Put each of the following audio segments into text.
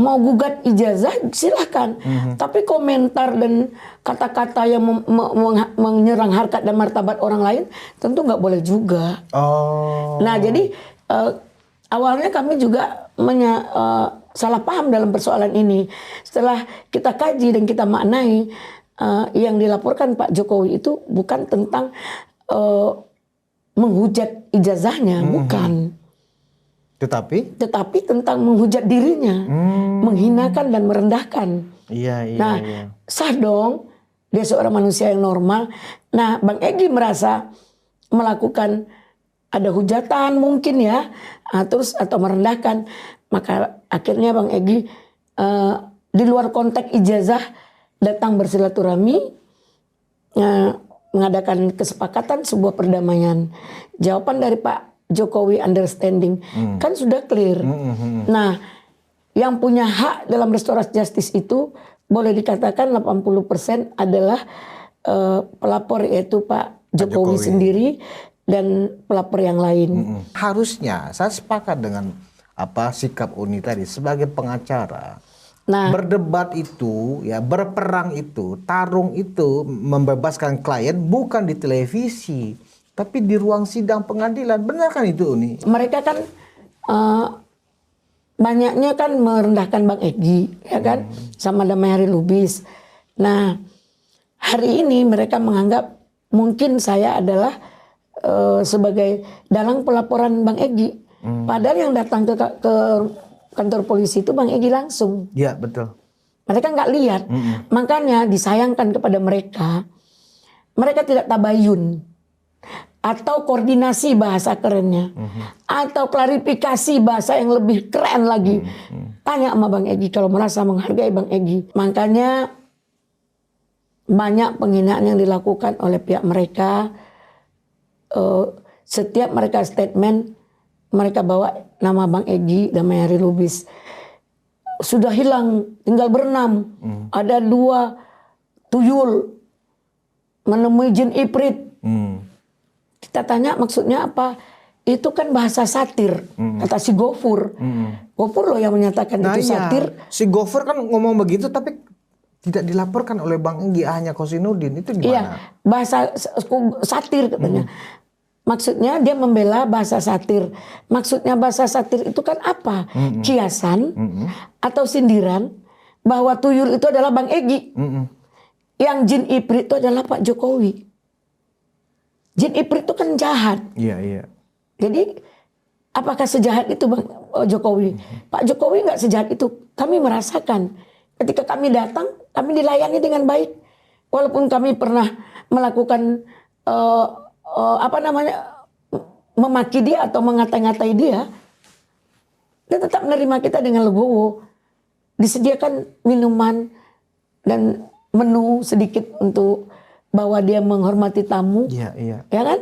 mau gugat ijazah silahkan, tapi komentar dan kata-kata yang menyerang harkat dan martabat orang lain tentu nggak boleh juga. Nah jadi awalnya kami juga salah paham dalam persoalan ini. Setelah kita kaji dan kita maknai, yang dilaporkan Pak Jokowi itu bukan tentang menghujat ijazahnya, bukan. Tetapi tentang menghujat dirinya, menghinakan dan merendahkan. Nah, sah dong, dia seorang manusia yang normal. Nah, Bang Egy merasa melakukan ada hujatan mungkin ya, terus atau merendahkan, maka akhirnya Bang Egy di luar konteks ijazah datang bersilaturahmi, mengadakan kesepakatan sebuah perdamaian. Jawaban dari Pak Jokowi understanding kan sudah clear. Nah, yang punya hak dalam restoratif justice itu boleh dikatakan 80% adalah pelapor, yaitu Pak Jokowi sendiri dan pelapor yang lain. Harusnya saya sepakat dengan sikap Uni tadi sebagai pengacara. Nah, berdebat itu, ya berperang itu, tarung itu, membebaskan klien bukan di televisi, tapi di ruang sidang pengadilan. Benar kan itu, Uni? Mereka kan banyaknya kan merendahkan Bang Egy, ya kan, sama Damai Lubis. Nah, hari ini mereka menganggap mungkin saya adalah sebagai dalang pelaporan Bang Egy. Padahal yang datang ke kantor polisi itu Bang Egy langsung. Iya, betul. Mereka nggak lihat. Makanya disayangkan kepada mereka. Mereka tidak tabayun. Atau koordinasi bahasa kerennya. Atau klarifikasi bahasa yang lebih keren lagi. Tanya sama Bang Egy kalau merasa menghargai Bang Egy. Makanya banyak penghinaan yang dilakukan oleh pihak mereka. Setiap mereka statement, mereka bawa nama Bang Egy dan Mayari Lubis. Sudah hilang, tinggal berenam. Ada 2 tuyul menemui jin iprit. Kita tanya maksudnya apa? Itu kan bahasa satir, kata si Gofur. Gofur loh yang menyatakan itu satir. Si Gofur kan ngomong begitu tapi tidak dilaporkan oleh Bang Egy, hanya Kosinudin. Itu gimana? Iya, bahasa satir katanya. Maksudnya dia membela bahasa satir. Maksudnya bahasa satir itu kan apa? Kiasan atau sindiran bahwa tuyul itu adalah Bang Egy. Yang jin iprit itu adalah Pak Jokowi. Jin iprit itu kan jahat. Iya. Jadi apakah sejahat itu Bang Jokowi? Pak Jokowi nggak sejahat itu. Kami merasakan ketika kami datang, kami dilayani dengan baik. Walaupun kami pernah melakukan memaki dia atau mengata-ngatai dia tetap menerima kita dengan legowo. Disediakan minuman dan menu sedikit untuk bahwa dia menghormati tamu. Iya. Ya kan?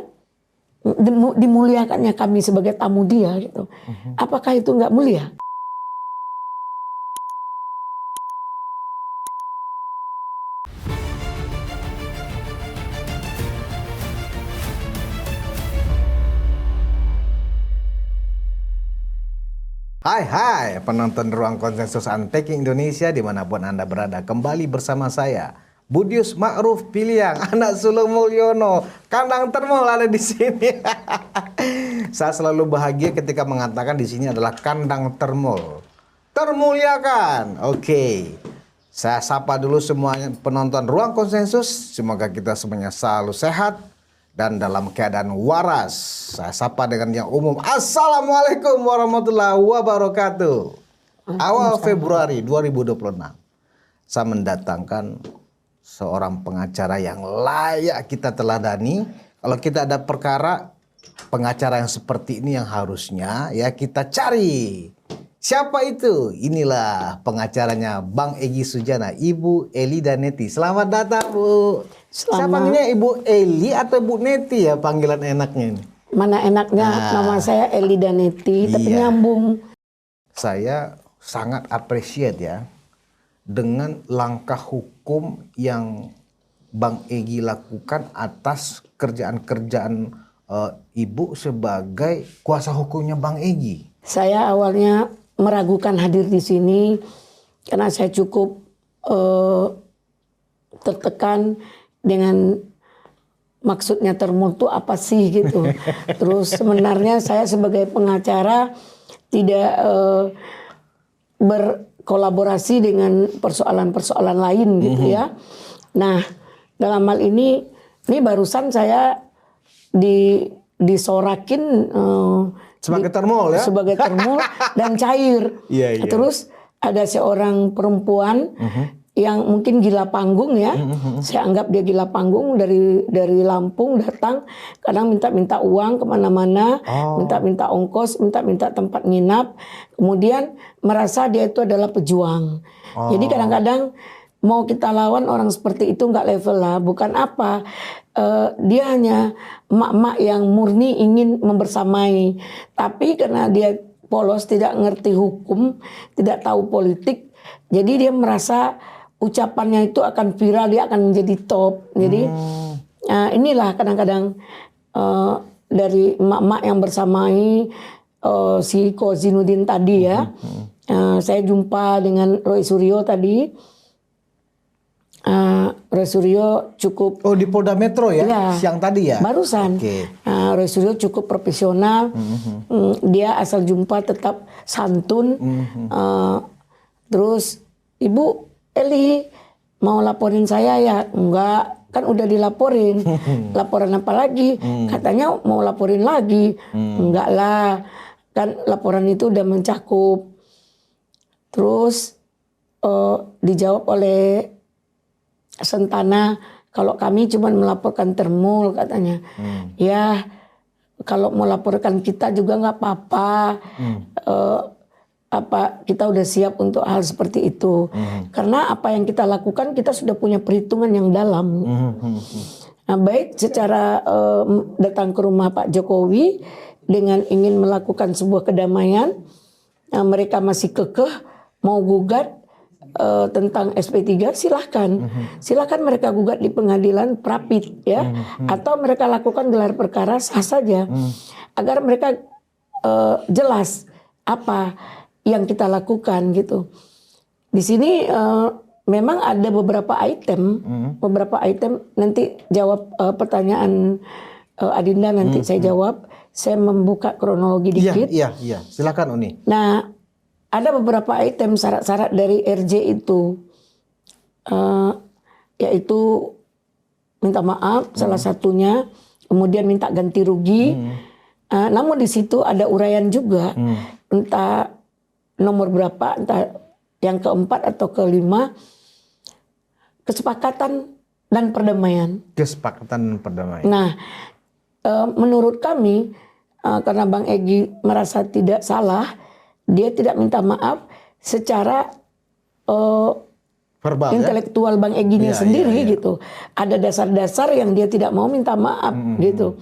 Dimuliakannya kami sebagai tamu dia gitu. Apakah itu nggak mulia? Hai penonton Ruang Konsensus Unpacking Indonesia dimanapun Anda berada, kembali bersama saya Budius Ma'ruf Piliang, anak sulung Mulyono, kandang termol ada di sini. Saya selalu bahagia ketika mengatakan di sini adalah kandang termol, termuliakan. Oke, saya sapa dulu semuanya penonton Ruang Konsensus, semoga kita semuanya selalu sehat dan dalam keadaan waras. Saya sapa dengan yang umum. Assalamualaikum warahmatullahi wabarakatuh. Awal Februari 2026, saya mendatangkan seorang pengacara yang layak kita teladani. Kalau kita ada perkara, pengacara yang seperti ini yang harusnya ya kita cari. Siapa itu? Inilah pengacaranya Bang Egy Sujana, Ibu Elida Neti. Selamat datang, Bu. Saya panggilnya Ibu Eli atau Bu Neti ya panggilan enaknya ini? Mana enaknya, nama saya Elida Neti, tapi nyambung. Saya sangat appreciate ya dengan langkah hukum yang Bang Egy lakukan atas kerjaan-kerjaan Ibu sebagai kuasa hukumnya Bang Egy. Saya awalnya meragukan hadir di sini karena saya cukup tertekan dengan maksudnya termul itu apa sih gitu. Terus sebenarnya saya sebagai pengacara tidak berkolaborasi dengan persoalan-persoalan lain gitu ya. Nah, dalam hal ini barusan saya disorakin sebagai termul ya. Sebagai termul dan cair. Iya. Terus ada seorang perempuan yang mungkin gila panggung ya. Saya anggap dia gila panggung dari Lampung datang, kadang minta-minta uang kemana-mana, minta-minta ongkos, minta-minta tempat nginap, kemudian merasa dia itu adalah pejuang. Jadi kadang-kadang mau kita lawan orang seperti itu nggak level lah, bukan apa. Dia hanya emak-emak yang murni ingin membersamai, tapi karena dia polos, tidak ngerti hukum, tidak tahu politik, jadi dia merasa ucapannya itu akan viral, dia akan menjadi top. Jadi inilah kadang-kadang dari emak-emak yang bersamai si Ko Zinudin tadi ya. Saya jumpa dengan Roy Suryo tadi. Roy Suryo cukup di Polda Metro ya, siang tadi ya. Barusan. Roy Suryo cukup profesional. Dia asal jumpa tetap santun. Terus Ibu Eli mau laporin saya ya? Enggak, kan udah dilaporin. Laporan apa lagi? Katanya mau laporin lagi. Enggak lah, kan laporan itu udah mencakup. Terus dijawab oleh Sentana, kalau kami cuma melaporkan termul katanya. Ya kalau mau laporkan kita juga nggak apa-apa. Kita udah siap untuk hal seperti itu. Karena apa yang kita lakukan kita sudah punya perhitungan yang dalam. Nah, baik secara datang ke rumah Pak Jokowi dengan ingin melakukan sebuah kedamaian, mereka masih kekeh mau gugat tentang SP3, silahkan. Silahkan mereka gugat di pengadilan Prapit ya, atau mereka lakukan gelar perkara sah saja, agar mereka jelas apa yang kita lakukan gitu. Di sini memang ada beberapa item, nanti jawab pertanyaan Adinda, nanti saya jawab. Saya membuka kronologi dikit. Iya. Silakan Uni. Nah, ada beberapa item syarat-syarat dari RJ itu, yaitu minta maaf salah satunya, kemudian minta ganti rugi. Namun di situ ada uraian juga, entah nomor berapa, entah yang keempat atau kelima, kesepakatan dan perdamaian. Kesepakatan dan perdamaian. Nah, menurut kami, karena Bang Egy merasa tidak salah, dia tidak minta maaf secara verbal, intelektual ya? Bang Egy-nya sendiri gitu. Ada dasar-dasar yang dia tidak mau minta maaf gitu.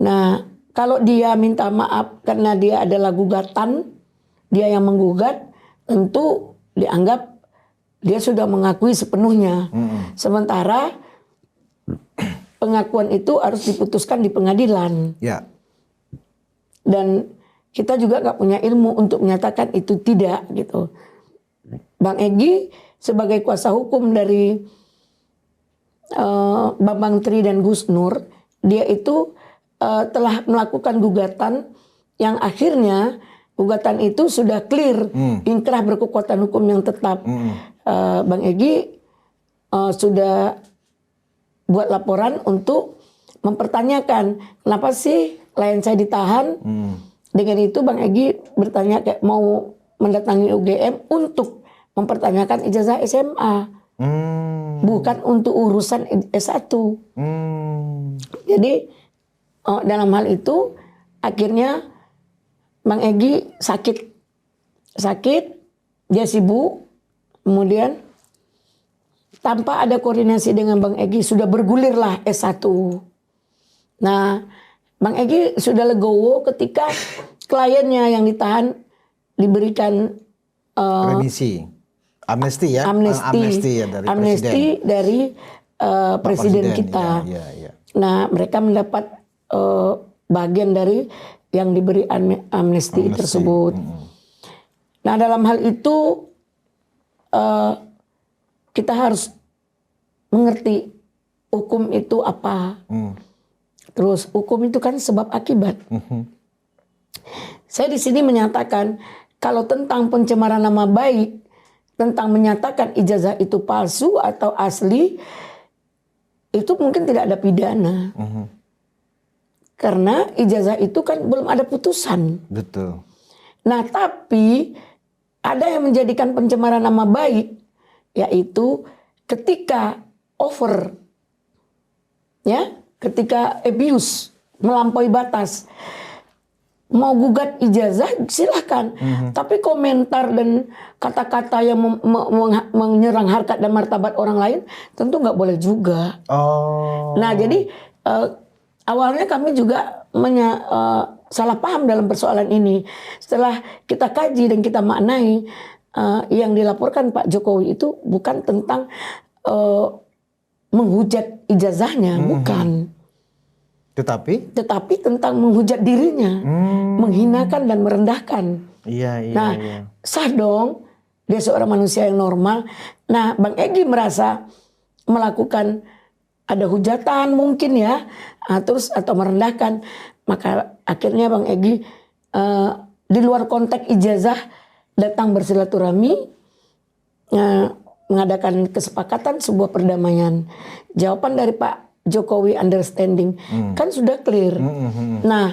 Nah, kalau dia minta maaf karena dia adalah gugatan, dia yang menggugat, tentu dianggap dia sudah mengakui sepenuhnya. Sementara pengakuan itu harus diputuskan di pengadilan. Ya. Dan kita juga nggak punya ilmu untuk menyatakan itu tidak gitu. Bang Egy sebagai kuasa hukum dari Bambang Tri dan Gus Nur, dia itu telah melakukan gugatan yang akhirnya gugatan itu sudah clear, inkrah berkekuatan hukum yang tetap. Bang Egy sudah buat laporan untuk mempertanyakan kenapa sih klien saya ditahan. Dengan itu Bang Egy bertanya kayak mau mendatangi UGM untuk mempertanyakan ijazah SMA, bukan untuk urusan S1. Jadi dalam hal itu akhirnya Bang Egy sakit, dia sibuk, kemudian tanpa ada koordinasi dengan Bang Egy sudah bergulirlah S1. Nah, Bang Egy sudah legowo ketika kliennya yang ditahan diberikan remisi, amnesti ya, amnesti dari presiden kita. Ya. Nah, mereka mendapat bagian dari yang diberi amnesti tersebut. Nah, dalam hal itu kita harus mengerti hukum itu apa. Terus hukum itu kan sebab akibat. Saya di sini menyatakan kalau tentang pencemaran nama baik, tentang menyatakan ijazah itu palsu atau asli, itu mungkin tidak ada pidana. Karena ijazah itu kan belum ada putusan. Betul. Nah, tapi ada yang menjadikan pencemaran nama baik, yaitu ketika over, ya, ketika abuse, melampaui batas. Mau gugat ijazah silahkan, tapi komentar dan kata-kata yang menyerang harkat dan martabat orang lain tentu nggak boleh juga. Nah, jadi awalnya kami juga salah paham dalam persoalan ini. Setelah kita kaji dan kita maknai, yang dilaporkan Pak Jokowi itu bukan tentang menghujat ijazahnya, bukan. Tetapi tentang menghujat dirinya, menghinakan dan merendahkan. Nah, sah dong, dia seorang manusia yang normal. Nah, Bang Egy merasa melakukan ada hujatan mungkin ya, terus atau merendahkan, maka akhirnya Bang Egy di luar konteks ijazah datang bersilaturahmi, mengadakan kesepakatan sebuah perdamaian. Jawaban dari Pak Jokowi understanding kan sudah clear. Nah,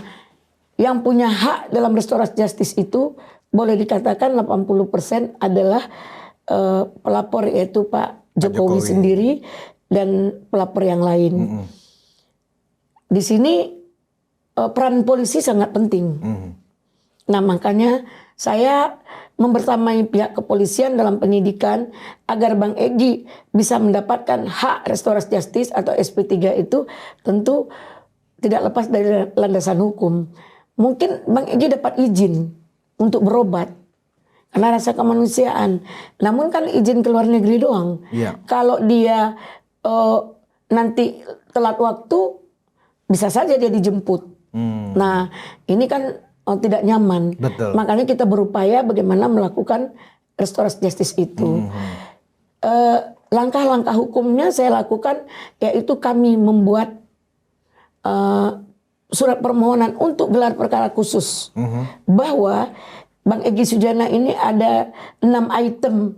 yang punya hak dalam restoratif justice itu boleh dikatakan 80% adalah pelapor, yaitu Pak Jokowi sendiri dan pelapor yang lain. Di sini peran polisi sangat penting. Nah, makanya saya membersamai pihak kepolisian dalam penyidikan agar Bang Egy bisa mendapatkan hak restoratif justice atau SP3 itu tentu tidak lepas dari landasan hukum. Mungkin Bang Egy dapat izin untuk berobat karena rasa kemanusiaan. Namun kan izin ke luar negeri doang. Kalau dia nanti telat waktu, bisa saja dia dijemput. Nah, ini kan tidak nyaman. Betul. Makanya kita berupaya bagaimana melakukan restoratif justice itu. Langkah-langkah hukumnya saya lakukan, yaitu kami membuat surat permohonan untuk gelar perkara khusus. Bahwa Bang Egy Sujana ini ada 6 item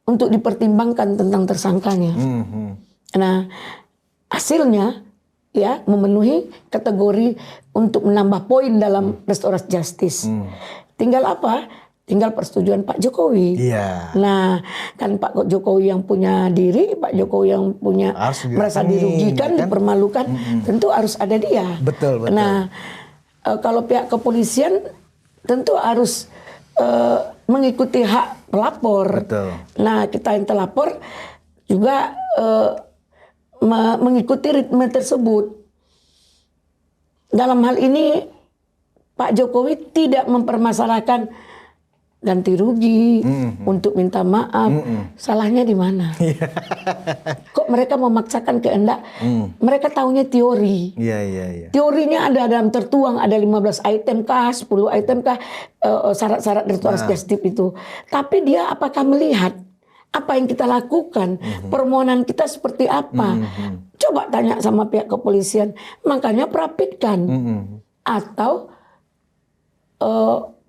untuk dipertimbangkan tentang tersangkanya. Nah, hasilnya ya memenuhi kategori untuk menambah poin dalam restoratif justice. Tinggal apa? Tinggal persetujuan Pak Jokowi. Nah, kan Pak Jokowi yang punya diri, Pak Jokowi yang punya merasa dirugikan, kan? Dipermalukan, tentu harus ada dia. Betul. Nah, kalau pihak kepolisian tentu harus mengikuti hak pelapor. Nah, kita yang terlapor juga mengikuti ritme tersebut. Dalam hal ini Pak Jokowi tidak mempermasalahkan ganti rugi untuk minta maaf. Salahnya di mana? Kok mereka memaksakan kehendak? Mereka tahunya teori. Teorinya ada dalam tertuang, ada 15 item kah, 10 item kah, syarat-syarat restoratif justice itu. Tapi dia apakah melihat apa yang kita lakukan, permohonan kita seperti apa? Coba tanya sama pihak kepolisian. Makanya perapitkan atau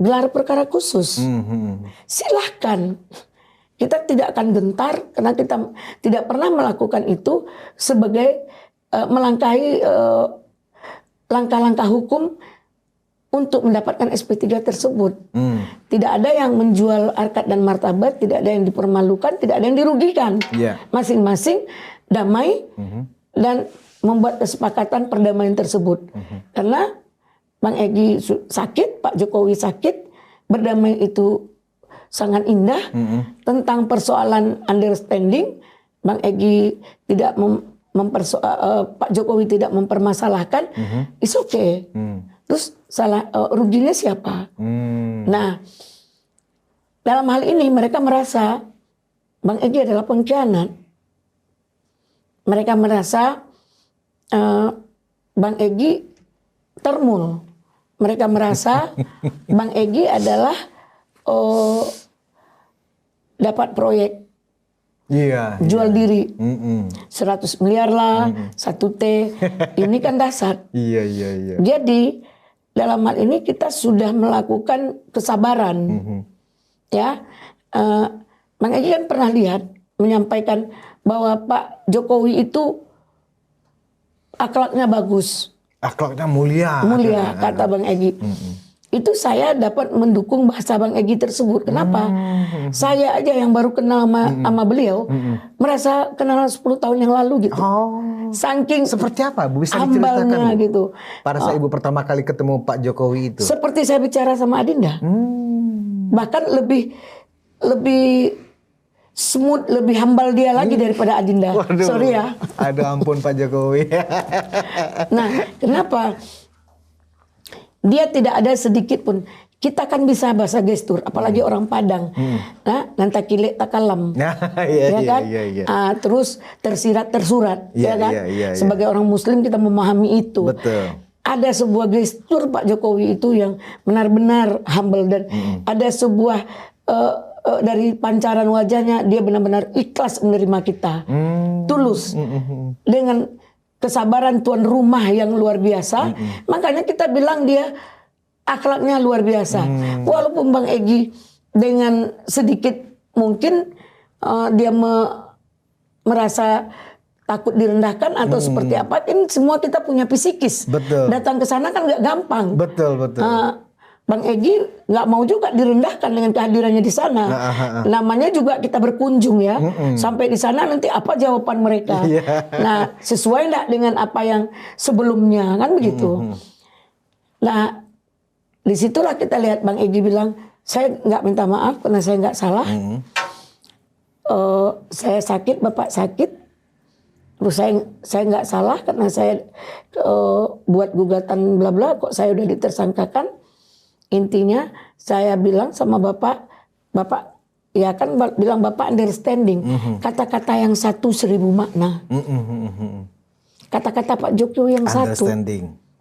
gelar perkara khusus. Silahkan. Kita tidak akan gentar karena kita tidak pernah melakukan itu sebagai melangkahi langkah-langkah hukum untuk mendapatkan SP3 tersebut. Tidak ada yang menjual harkat dan martabat, tidak ada yang dipermalukan, tidak ada yang dirugikan. Masing-masing damai dan membuat kesepakatan perdamaian tersebut. Karena Bang Egy sakit, Pak Jokowi sakit, berdamai itu sangat indah. Tentang persoalan understanding, Bang Egy tidak Pak Jokowi tidak mempermasalahkan, it's okay. Terus ruginya siapa? Nah, dalam hal ini mereka merasa Bang Egy adalah pengkhianat. Mereka merasa Bang Egy termul. Mereka merasa Bang Egy adalah dapat proyek Iya. Jual diri. 100 miliar lah, 1 T. Ini kan dasar. Iya. Jadi dalam hal ini kita sudah melakukan kesabaran. Ya, Bang Egy kan pernah lihat menyampaikan bahwa Pak Jokowi itu akhlaknya bagus. Akhlaknya mulia. Mulia, kata Bang Egy. Itu saya dapat mendukung bahasa Bang Egy tersebut. Kenapa? Saya aja yang baru kenal sama beliau, merasa kenal 10 tahun yang lalu gitu. Saking seperti apa Bu, bisa diceritakan gitu. Pada saat Ibu pertama kali ketemu Pak Jokowi itu. Seperti saya bicara sama Adinda. Bahkan lebih smooth, lebih humble dia lagi daripada Adinda. Waduh. Sorry ya. Aduh ampun Pak Jokowi. Nah, kenapa? Dia tidak ada sedikit pun. Kita kan bisa bahasa gestur, apalagi orang Padang. Nah, nanti kilek takalam. Ya kan? Terus tersirat tersurat, ya kan? Sebagai orang Muslim kita memahami itu. Betul. Ada sebuah gestur Pak Jokowi itu yang benar-benar humble, dan ada sebuah dari pancaran wajahnya dia benar-benar ikhlas menerima kita, tulus, dengan kesabaran tuan rumah yang luar biasa. Makanya kita bilang dia akhlaknya luar biasa. Walaupun Bang Egy dengan sedikit mungkin dia merasa takut direndahkan atau seperti apa, kan semua kita punya psikis. Betul. Datang ke sana kan nggak gampang. Betul. Bang Egy nggak mau juga direndahkan dengan kehadirannya di sana. Namanya juga kita berkunjung ya. Sampai di sana nanti apa jawaban mereka. Nah, sesuai nggak dengan apa yang sebelumnya, kan begitu. Nah, disitulah kita lihat Bang Egy bilang, saya nggak minta maaf karena saya nggak salah. Saya sakit, Bapak sakit. Terus saya nggak salah karena saya buat gugatan bla bla, kok saya udah ditersangkakan. Intinya saya bilang sama Bapak ya kan bilang Bapak understanding. Kata-kata yang satu 1000 makna. Kata-kata Pak Jokowi yang satu.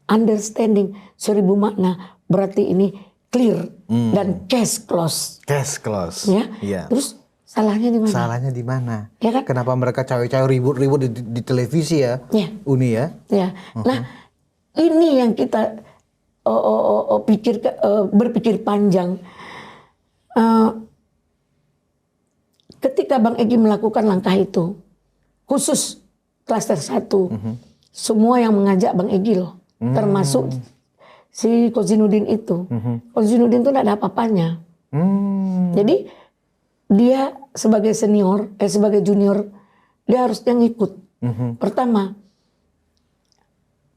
Understanding 1000 makna. Berarti ini clear dan case close. Case close. Ya. Terus salahnya di mana? Salahnya di mana? Ya kan? Kenapa mereka cawe-cawe ribut-ribut di televisi ya? Uni ya? Ya. Nah, ini yang kita berpikir panjang. Ketika Bang Egy melakukan langkah itu, khusus klaster 1, semua yang mengajak Bang Egy loh, termasuk si Kozinudin itu. Kozinudin itu tidak ada apa-apanya. Jadi dia sebagai senior, sebagai junior, dia harusnya ngikut. Pertama,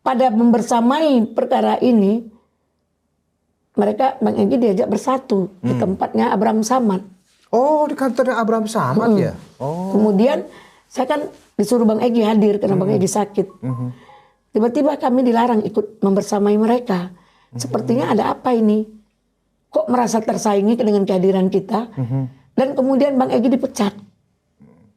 pada membersamai perkara ini, mereka Bang Egy diajak bersatu di tempatnya Abraham Samad. Oh, di kantornya Abraham Samad ya? Oh. Kemudian saya kan disuruh Bang Egy hadir karena Bang Egy sakit. Tiba-tiba kami dilarang ikut membersamai mereka. Sepertinya ada apa ini? Kok merasa tersaingi dengan kehadiran kita? Dan kemudian Bang Egy dipecat.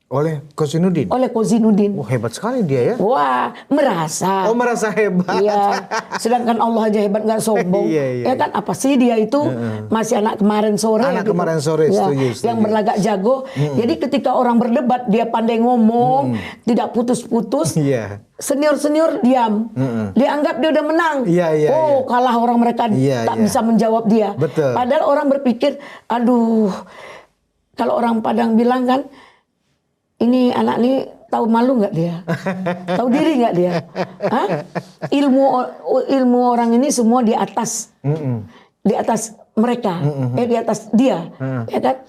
Oleh Kozinudin? Oleh Kozinudin. Oh, hebat sekali dia ya? Wah, merasa. Oh, merasa hebat. Iya. Sedangkan Allah aja hebat, nggak sombong. Ya kan, apa sih dia itu masih anak kemarin sore. Anak gitu. kemarin sore, ya, setuju. Yang berlagak jago. Jadi ketika orang berdebat, dia pandai ngomong, tidak putus-putus. Senior-senior diam. Dianggap dia udah menang. Kalah orang, mereka tak bisa menjawab dia. Betul. Padahal orang berpikir, aduh, kalau orang Padang bilang kan, ini anak ini tahu malu nggak dia? Tahu diri nggak dia? Hah? Ilmu orang ini semua di atas, di atas mereka, di atas dia, ya kan?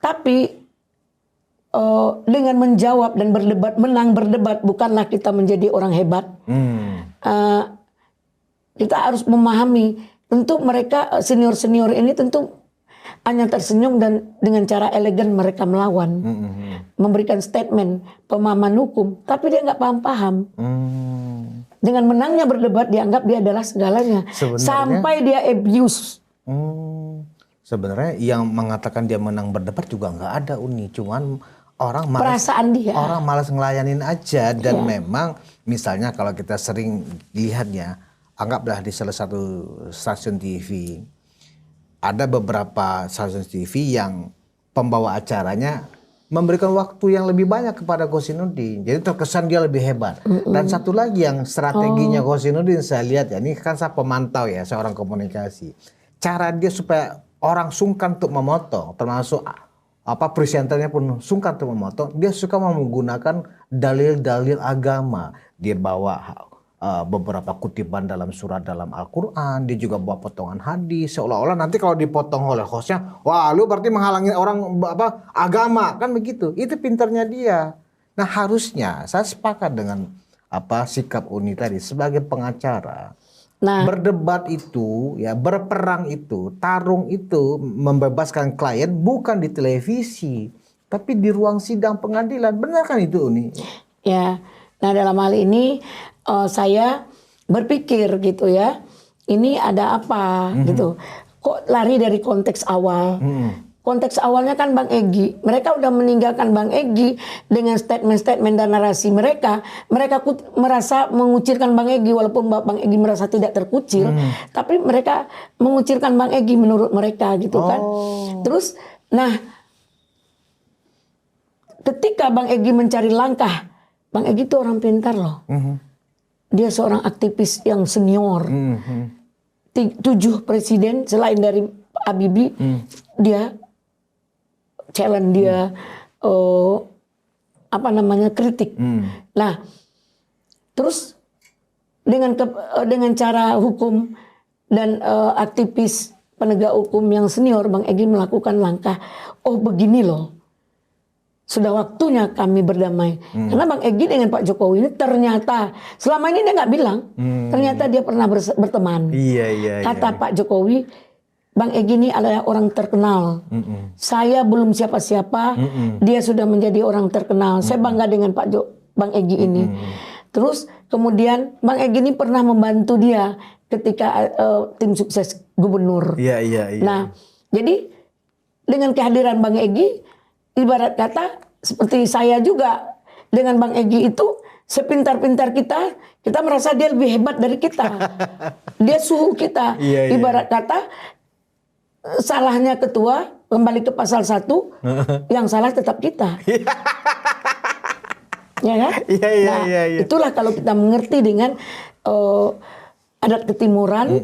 Tapi dengan menjawab dan berdebat, menang berdebat, bukanlah kita menjadi orang hebat. Kita harus memahami, tentu mereka senior-senior ini tentu hanya tersenyum dan dengan cara elegan mereka melawan, memberikan statement pemahaman hukum, tapi dia nggak paham-paham. Dengan menangnya berdebat dianggap dia adalah segalanya, sampai dia abuse. Sebenarnya yang mengatakan dia menang berdebat juga nggak ada, Uni, cuman orang malas, perasaan dia. Orang malas ngelayanin aja. Dan memang misalnya kalau kita sering lihatnya, anggaplah di salah satu stasiun TV, ada beberapa stasiun TV yang pembawa acaranya memberikan waktu yang lebih banyak kepada Kosinudin. Jadi terkesan dia lebih hebat. Dan satu lagi yang strateginya Kosinudin saya lihat ya, ini kan saya pemantau ya, seorang komunikasi. Cara dia supaya orang sungkan untuk memotong, termasuk presenternya pun sungkan untuk memotong, dia suka menggunakan dalil-dalil agama. Dia bawa beberapa kutipan dalam surat dalam Al-Quran, dia juga bawa potongan hadis, seolah-olah nanti kalau dipotong oleh hostnya, wah lu berarti menghalangi orang agama, kan begitu. Itu pinternya dia. Nah harusnya saya sepakat dengan sikap Uni tadi sebagai pengacara. Nah, berdebat itu, ya berperang itu, tarung itu, membebaskan klien bukan di televisi, tapi di ruang sidang pengadilan. Benar kan itu, Uni? Ya, nah dalam hal ini saya berpikir gitu ya, ini ada apa gitu. Kok lari dari konteks awal? Konteks awalnya kan Bang Egy. Mereka udah meninggalkan Bang Egy dengan statement-statement dan narasi mereka. Mereka merasa mengucilkan Bang Egy walaupun Bang Egy merasa tidak terkucil. Tapi mereka mengucilkan Bang Egy menurut mereka gitu kan. Terus, nah ketika Bang Egy mencari langkah, Bang Egy itu orang pintar loh. Dia seorang aktivis yang senior. 7 presiden selain dari Habibie, dia challenge, dia kritik. Nah, terus dengan cara hukum dan aktivis penegak hukum yang senior, Bang Egy melakukan langkah, oh begini loh, sudah waktunya kami berdamai. Karena Bang Egy dengan Pak Jokowi ini ternyata selama ini dia nggak bilang, ternyata dia pernah berteman. Kata Pak Jokowi, Bang Egy ini adalah orang terkenal. Saya belum siapa-siapa, dia sudah menjadi orang terkenal. Saya bangga dengan Bang Egy ini. Terus kemudian Bang Egy ini pernah membantu dia ketika tim sukses gubernur. Nah, jadi dengan kehadiran Bang Egy, ibarat kata seperti saya juga dengan Bang Egy itu, sepintar-pintar kita merasa dia lebih hebat dari kita. Dia suhu kita. Ibarat kata salahnya ketua kembali ke pasal 1, yang salah tetap kita. Ya kan? Itulah kalau kita mengerti dengan adat ketimuran,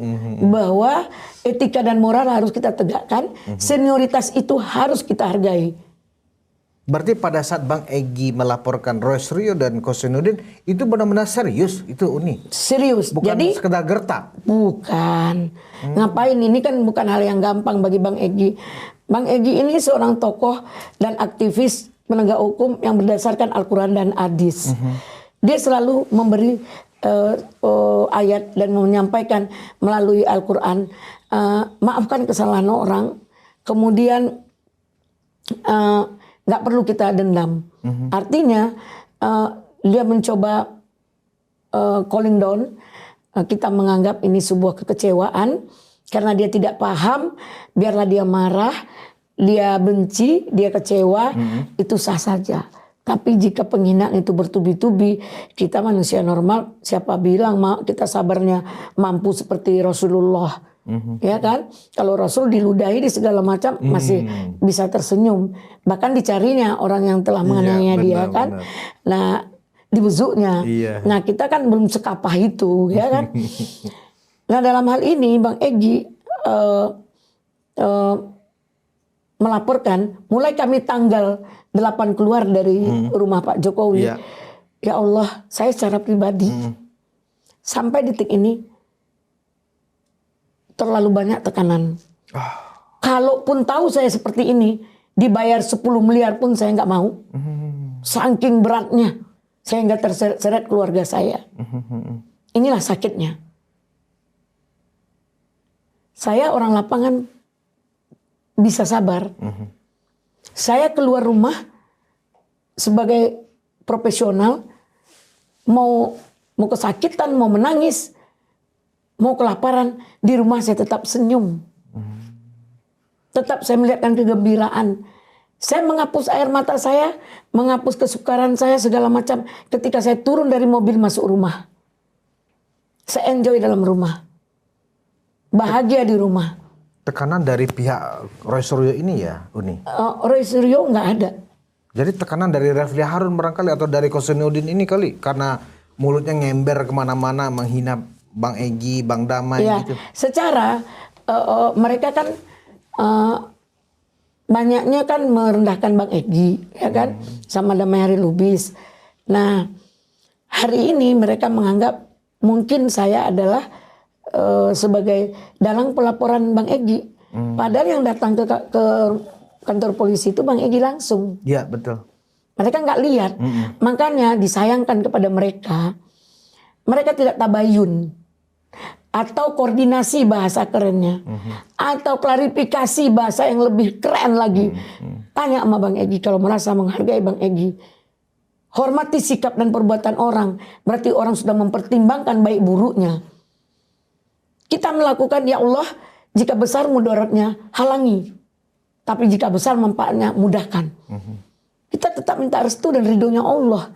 bahwa etika dan moral harus kita tegakkan, senioritas itu harus kita hargai. Berarti pada saat Bang Egy melaporkan Roy Suryo dan Kosinudin itu benar-benar serius itu, Uni? Serius. Bukan jadi sekedar gertak? Bukan. Ngapain, ini kan bukan hal yang gampang bagi Bang Egy. Bang Egy ini seorang tokoh dan aktivis penegak hukum yang berdasarkan Al-Quran dan hadis. Dia selalu memberi ayat dan menyampaikan melalui Al-Quran, maafkan kesalahan orang, kemudian nggak perlu kita dendam. Artinya dia mencoba calling down, kita menganggap ini sebuah kekecewaan karena dia tidak paham, biarlah dia marah, dia benci, dia kecewa, itu sah saja. Tapi jika penghinaan itu bertubi-tubi, kita manusia normal, siapa bilang kita sabarnya mampu seperti Rasulullah? Ya kan, kalau Rasul diludahi di segala macam masih bisa tersenyum, bahkan dicarinya orang yang telah menganiaya dia kan. Nah, dibezuknya. Nah, kita kan belum sekapah itu, ya kan. Nah, dalam hal ini Bang Egy melaporkan, mulai kami tanggal 8 keluar dari rumah Pak Jokowi. Ya Allah, saya secara pribadi sampai detik ini terlalu banyak tekanan. Kalaupun tahu saya seperti ini, dibayar 10 miliar pun saya nggak mau. Saking beratnya, saya nggak terseret keluarga saya. Inilah sakitnya. Saya orang lapangan bisa sabar. Saya keluar rumah sebagai profesional, mau kesakitan, mau menangis, mau kelaparan, di rumah saya tetap senyum. Tetap saya melihatkan kegembiraan. Saya menghapus air mata saya, menghapus kesukaran saya segala macam ketika saya turun dari mobil masuk rumah. Saya enjoy dalam rumah. Bahagia di rumah. Tekanan dari pihak Roy Suryo ini ya, Uni? Roy Suryo nggak ada. Jadi tekanan dari Refli Harun barangkali atau dari Kosinudin ini kali, karena mulutnya ngember kemana-mana menghina Bang Egy, Bang Damai gitu. Secara mereka kan banyaknya kan merendahkan Bang Egy, ya kan, sama Damai Hari Lubis. Nah, hari ini mereka menganggap mungkin saya adalah sebagai dalang pelaporan Bang Egy. Padahal yang datang ke kantor polisi itu Bang Egy langsung. Iya, betul. Mereka nggak lihat. Makanya disayangkan kepada mereka. Mereka tidak tabayun. Atau koordinasi bahasa kerennya. Atau klarifikasi bahasa yang lebih keren lagi. Tanya sama Bang Egy kalau merasa menghargai Bang Egy. Hormati sikap dan perbuatan orang. Berarti orang sudah mempertimbangkan baik buruknya. Kita melakukan, ya Allah, jika besar mudaratnya halangi. Tapi jika besar manfaatnya mudahkan. Kita tetap minta restu dan ridhonya Allah.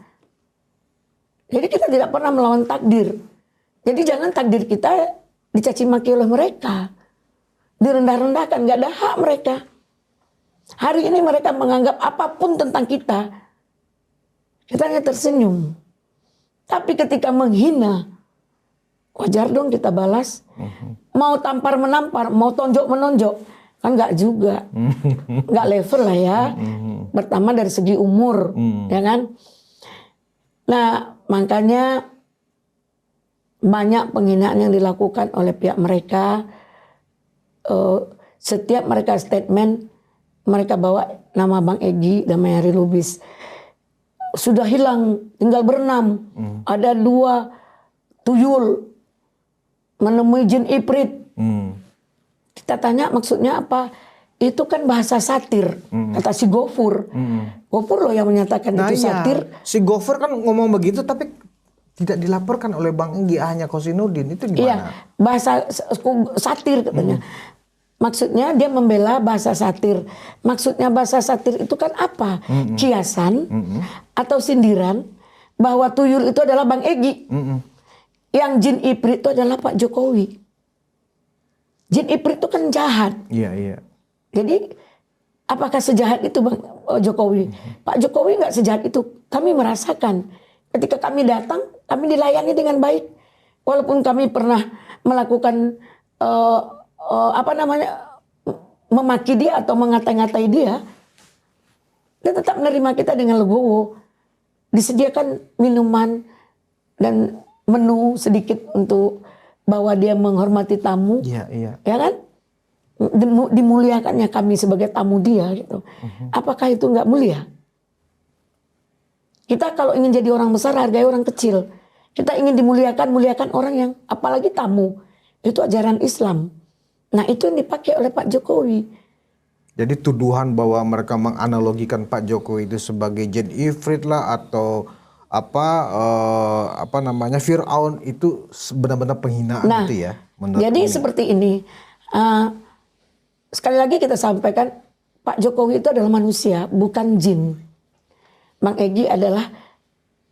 Jadi kita tidak pernah melawan takdir. Jadi jangan takdir kita dicaci maki oleh mereka. Direndah-rendahkan, gak ada hak mereka. Hari ini mereka menganggap apapun tentang kita. Kita hanya tersenyum. Tapi ketika menghina, wajar dong kita balas. Mau tampar menampar, mau tonjok menonjok. Kan enggak juga. Enggak level lah ya. Pertama dari segi umur. Ya kan. Nah makanya banyak penghinaan yang dilakukan oleh pihak mereka. Setiap mereka statement, mereka bawa nama Bang Egy, Damai Hari Lubis. Sudah hilang, tinggal berenam. Ada 2 tuyul menemui jin Ifrit. Kita tanya maksudnya apa? Itu kan bahasa satir, kata si Gofur. Gofur loh yang menyatakan itu satir. Si Gofur kan ngomong begitu tapi tidak dilaporkan oleh Bang Egy, hanya Kosinudin. Itu gimana? Iya, bahasa satir katanya. Maksudnya dia membela bahasa satir. Maksudnya bahasa satir itu kan apa? Kiasan atau sindiran bahwa tuyul itu adalah Bang Egy. Yang jin Ifrit itu adalah Pak Jokowi. Jin Ifrit itu kan jahat. Iya, iya. Jadi apakah sejahat itu Bang Jokowi? Pak Jokowi nggak sejahat itu. Kami merasakan ketika kami datang, kami dilayani dengan baik. Walaupun kami pernah melakukan memaki dia atau mengata-ngatai dia tetap menerima kita dengan legowo. Disediakan minuman dan menu sedikit untuk bahwa dia menghormati tamu. Iya, iya. Ya kan? Dimuliakannya kami sebagai tamu dia gitu. Apakah itu nggak mulia? Kita kalau ingin jadi orang besar hargai orang kecil. Kita ingin dimuliakan, muliakan orang yang apalagi tamu. Itu ajaran Islam. Nah, itu yang dipakai oleh Pak Jokowi. Jadi tuduhan bahwa mereka menganalogikan Pak Jokowi itu sebagai jin Ifrit lah atau Fir'aun itu benar-benar penghinaan gitu ya. Jadi seperti ini. Sekali lagi kita sampaikan Pak Jokowi itu adalah manusia, bukan jin. Bang Egy adalah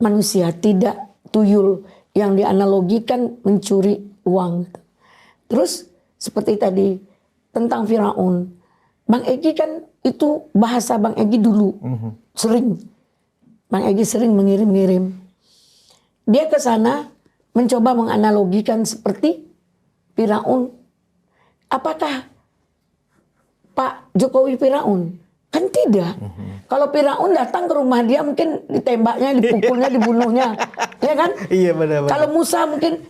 manusia, tidak tuyul yang dianalogikan mencuri uang. Terus seperti tadi tentang Fir'aun. Bang Egy kan itu bahasa Bang Egy dulu sering. Bang Egy sering mengirim-ngirim. Dia ke sana mencoba menganalogikan seperti Firaun. Apakah Pak Jokowi Firaun? Kan tidak. Kalau Firaun datang ke rumah dia mungkin ditembaknya, dipukulnya, dibunuhnya. Ya kan? Iya benar-benar. Kalau Musa mungkin,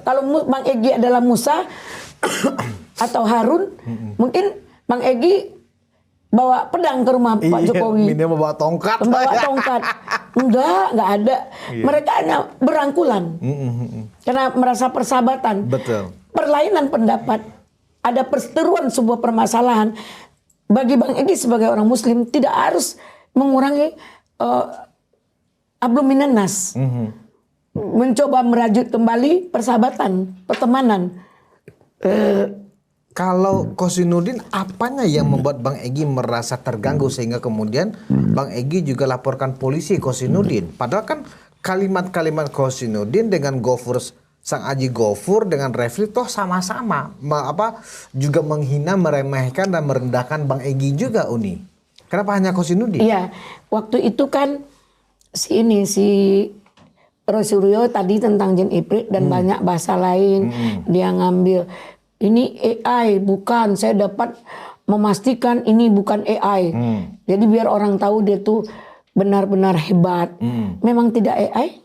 kalau Bang Egy adalah Musa atau Harun, mungkin Bang Egy bawa pedang ke rumah Pak Jokowi. Ini membawa tongkat. Membawa tongkat. Enggak ada. Mereka hanya berangkulan. Karena merasa persahabatan. Betul. Perlainan pendapat. Ada perseteruan sebuah permasalahan. Bagi Bang Egy sebagai orang Muslim tidak harus mengurangi hablum minan nas. Mencoba merajut kembali persahabatan, pertemanan. Kalau Kosinudin, apanya yang membuat Bang Egy merasa terganggu sehingga kemudian Bang Egy juga laporkan polisi Kosinudin? Padahal kan kalimat-kalimat Kosinudin dengan Gofur, Sang Aji Gofur dengan Refli toh sama-sama juga menghina, meremehkan dan merendahkan Bang Egy juga, Uni. Kenapa hanya Kozinudin? Iya, waktu itu kan si Roy Suryo tadi tentang jin iprit dan banyak bahasa lain. Dia ngambil ini AI, bukan, saya dapat memastikan ini bukan AI. Jadi biar orang tahu dia tuh benar-benar hebat. Memang tidak AI.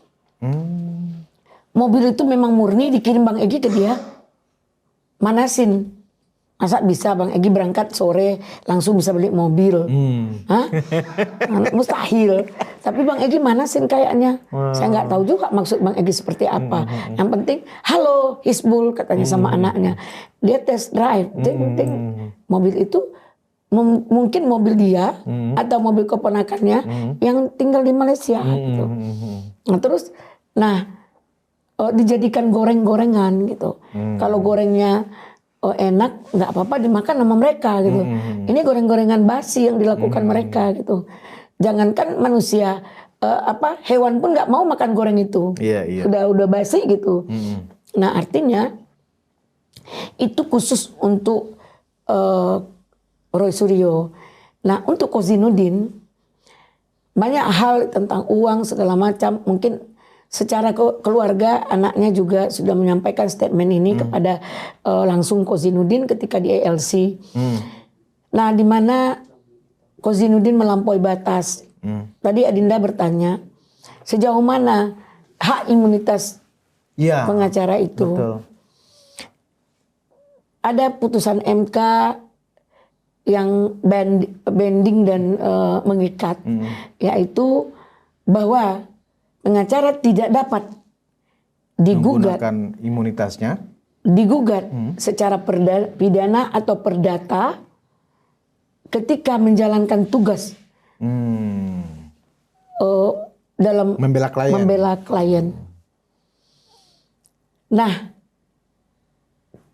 Mobil itu memang murni dikirim Bang Egy ke dia. Manasin. Masa bisa Bang Egy berangkat sore langsung bisa beli mobil? Hah? Mustahil. Tapi Bang Egy manasin kayaknya. Saya nggak tahu juga maksud Bang Egy seperti apa. Yang penting, halo Hisbul katanya sama anaknya. Dia test drive. Ting, mobil itu mungkin mobil dia atau mobil keponakannya yang tinggal di Malaysia. Gitu. Nah dijadikan goreng-gorengan gitu. Kalau gorengnya enak, nggak apa-apa dimakan sama mereka gitu. Ini goreng-gorengan basi yang dilakukan mereka gitu. Jangankan manusia, hewan pun nggak mau makan goreng itu. Udah basi gitu. Nah artinya itu khusus untuk Roy Suryo. Nah untuk Kozinudin banyak hal tentang uang segala macam. Mungkin secara keluarga anaknya juga sudah menyampaikan statement ini kepada langsung Kozinudin ketika di ALC. Nah di mana Kozinudin melampaui batas. Tadi Adinda bertanya sejauh mana hak imunitas pengacara itu. Betul. Ada putusan MK yang banding dan mengikat, yaitu bahwa pengacara tidak dapat digugat menggunakan imunitasnya, digugat secara pidana atau perdata ketika menjalankan tugas dalam membela klien. Nah,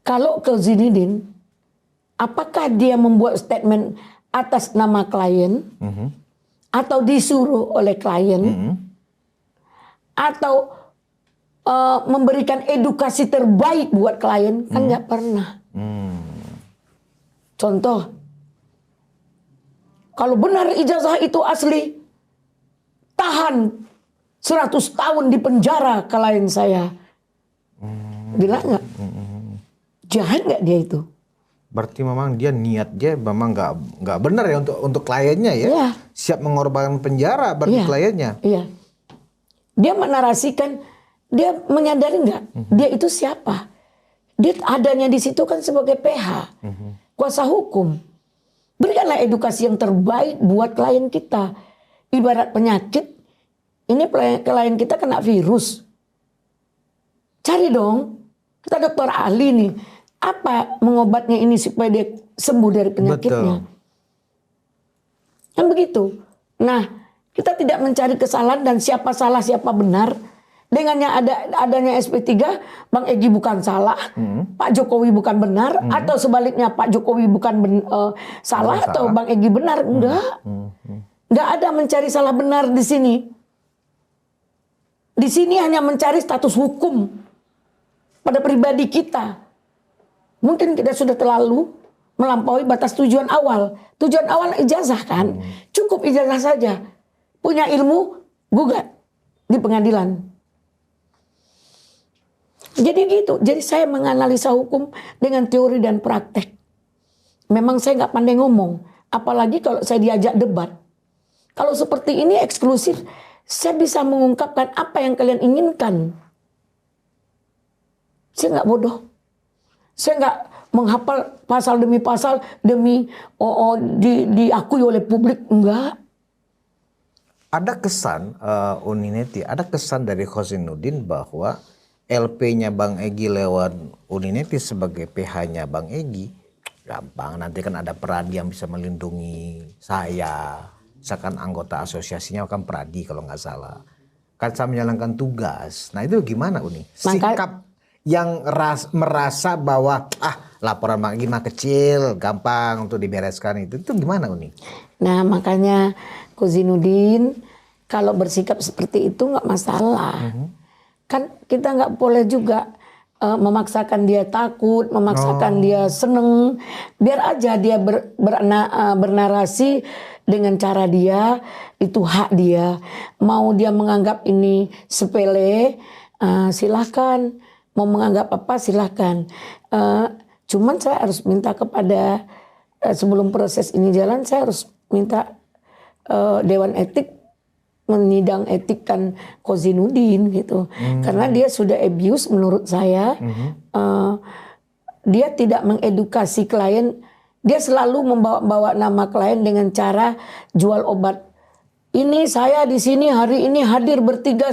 kalau Kozinudin, apakah dia membuat statement atas nama klien atau disuruh oleh klien? Atau memberikan edukasi terbaik buat klien, kan nggak pernah. Contoh, kalau benar ijazah itu asli, tahan 100 tahun di penjara klien saya. Bilang nggak? Jahat nggak dia itu? Berarti memang dia niatnya memang nggak benar ya untuk kliennya ya. Siap mengorbankan penjara bagi kliennya. Iya. Dia menarasikan, dia menyadari nggak dia itu siapa? Dia adanya di situ kan sebagai PH, kuasa hukum. Berikanlah edukasi yang terbaik buat klien kita. Ibarat penyakit, ini klien kita kena virus. Cari dong, kita dokter ahli nih, apa mengobatnya ini supaya dia sembuh dari penyakitnya. Kan begitu. Nah, kita tidak mencari kesalahan dan siapa salah siapa benar. Dengannya adanya SP3, Bang Egy bukan salah, Pak Jokowi bukan benar, atau sebaliknya Pak Jokowi bukan salah atau Bang Egy benar. Enggak. Enggak ada mencari salah benar di sini. Di sini hanya mencari status hukum pada pribadi kita. Mungkin kita sudah terlalu melampaui batas tujuan awal. Tujuan awal ijazah kan. Cukup ijazah saja. Punya ilmu, gugat di pengadilan. Jadi gitu. Jadi saya menganalisa hukum dengan teori dan praktek. Memang saya nggak pandai ngomong. Apalagi kalau saya diajak debat. Kalau seperti ini eksklusif, saya bisa mengungkapkan apa yang kalian inginkan. Saya nggak bodoh. Saya nggak menghafal pasal demi pasal demi diakui oleh publik. Enggak. Ada kesan Unineti, ada kesan dari Kozinudin bahwa LP-nya Bang Egy lewat Unineti sebagai PH-nya Bang Egy, gampang nanti kan ada Pradi yang bisa melindungi saya. Misalkan anggota asosiasinya kan Pradi kalau nggak salah. Kan saya menjalankan tugas. Nah itu gimana Uni? Sikap yang merasa bahwa laporan Bang Egy mah kecil, gampang untuk dibereskan itu gimana Uni? Nah makanya Kozinudin kalau bersikap seperti itu nggak masalah. Kan kita nggak boleh juga memaksakan dia takut, memaksakan dia seneng. Biar aja dia bernarasi dengan cara dia, itu hak dia. Mau dia menganggap ini sepele, silahkan. Mau menganggap apa silahkan. Cuman saya harus minta kepada, sebelum proses ini jalan, saya harus minta Dewan Etik menyidang etikkan Kozinudin gitu. Karena dia sudah abuse menurut saya. Dia tidak mengedukasi klien. Dia selalu membawa nama klien dengan cara jual obat. Ini saya di sini hari ini hadir bertiga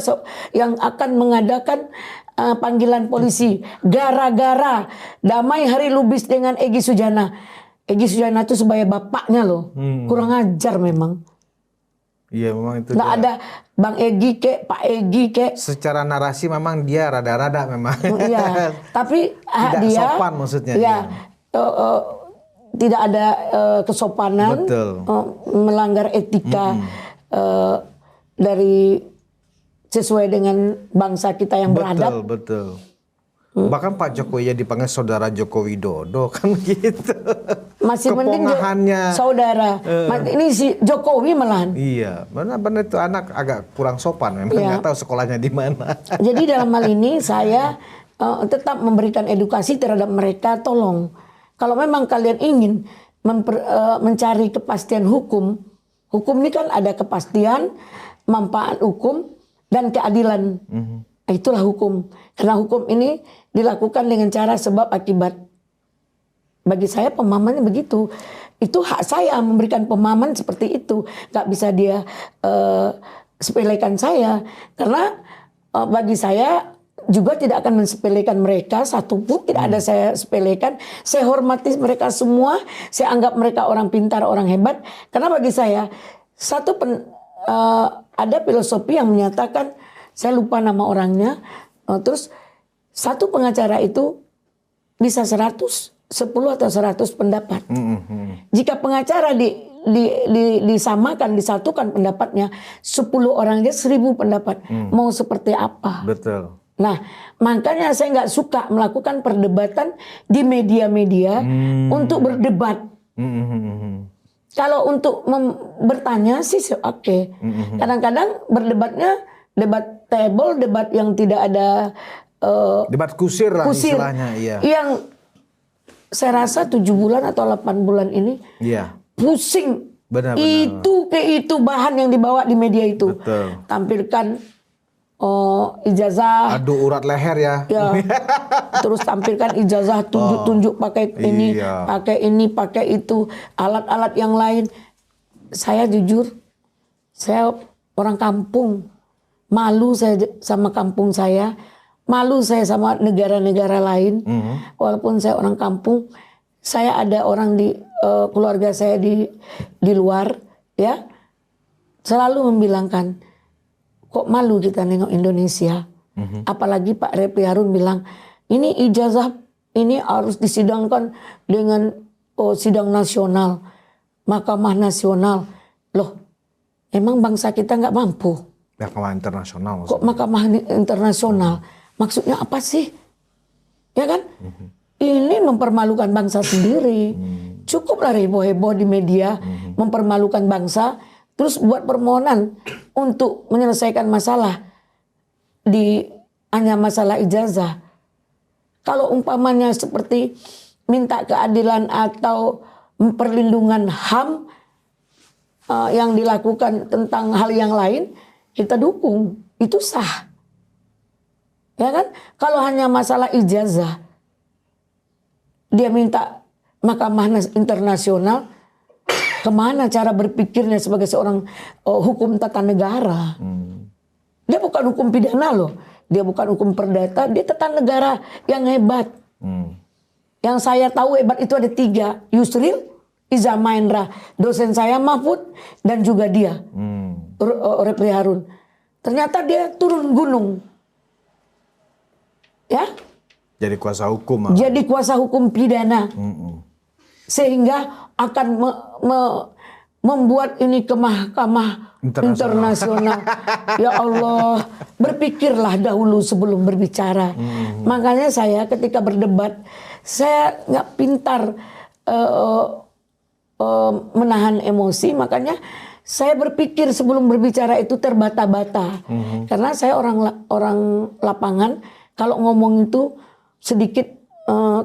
yang akan mengadakan panggilan polisi. Gara-gara Damai Hari Lubis dengan Egy Sujana. Egy Sujana itu sebagai bapaknya loh. Kurang ajar memang. Iya memang itu. Nggak ada Bang Egy kek, Pak Egy kek. Secara narasi memang dia rada-rada memang. Iya, tapi tidak dia sopan maksudnya. Ya, tidak ada kesopanan, melanggar etika dari sesuai dengan bangsa kita yang beradab. Betul. Bahkan Pak Jokowi ya dipanggil saudara Joko Widodo kan gitu. Masih mending saudara. Ini si Jokowi malahan. Iya, benar itu anak agak kurang sopan memang, nggak tahu sekolahnya di mana. Jadi dalam hal ini saya tetap memberikan edukasi terhadap mereka. Tolong, kalau memang kalian ingin mencari kepastian hukum ini kan ada kepastian, manfaat hukum dan keadilan. Itulah hukum. Karena hukum ini dilakukan dengan cara sebab akibat. Bagi saya pemahamannya begitu. Itu hak saya memberikan pemahaman seperti itu. Gak bisa dia sepelekan saya. Karena bagi saya juga tidak akan mensepelekan mereka. Satupun tidak ada saya sepelekan. Saya hormati mereka semua. Saya anggap mereka orang pintar, orang hebat. Karena bagi saya ada filosofi yang menyatakan, saya lupa nama orangnya, terus satu pengacara itu bisa 10 atau 100 pendapat. Jika pengacara disamakan, disatukan pendapatnya, 10 orang aja 1000 pendapat. Mau seperti apa? Betul. Nah, makanya saya nggak suka melakukan perdebatan di media-media untuk berdebat. Kalau untuk bertanya sih oke. Kadang-kadang berdebatnya debatable, debat yang tidak ada debat kusir lah istilahnya. Iya. Yang saya rasa 7 bulan atau 8 bulan ini pusing. Benar. Itu bahan yang dibawa di media itu. Betul. Tampilkan ijazah. Aduh urat leher ya. Terus tampilkan ijazah, tunjuk-tunjuk pakai ini, pakai ini, pakai itu, alat-alat yang lain. Saya jujur, saya orang kampung. Malu saya sama kampung saya, malu saya sama negara-negara lain. Walaupun saya orang kampung, saya ada orang di keluarga saya di luar, ya, selalu membilangkan, kok malu kita nengok Indonesia. Apalagi Pak Refli Harun bilang, ini ijazah ini harus disidangkan dengan sidang nasional, mahkamah nasional. Loh, emang bangsa kita nggak mampu? Mahkamah internasional maksudnya. Kok mahkamah internasional? Maksudnya apa sih? Ya kan? Ini mempermalukan bangsa sendiri. Cukuplah heboh-heboh di media mempermalukan bangsa, terus buat permohonan untuk menyelesaikan masalah hanya masalah ijazah. Kalau umpamanya seperti minta keadilan atau perlindungan HAM yang dilakukan tentang hal yang lain, kita dukung, itu sah. Ya kan? Kalau hanya masalah ijazah, dia minta mahkamah internasional, kemana cara berpikirnya sebagai seorang hukum tata negara? Dia bukan hukum pidana loh, dia bukan hukum perdata, dia tata negara yang hebat. Yang saya tahu hebat itu ada 3, Yusril, Iza Mahendra, dosen saya Mahfud, dan juga dia. Refli Harun. Ternyata dia turun gunung. Ya? Jadi kuasa hukum. Jadi kuasa hukum pidana. Sehingga akan membuat ini ke mahkamah internasional. Ya Allah, berpikirlah dahulu sebelum berbicara. Makanya saya ketika berdebat, saya nggak pintar menahan emosi, makanya saya berpikir sebelum berbicara itu terbata-bata. Karena saya orang lapangan, kalau ngomong itu sedikit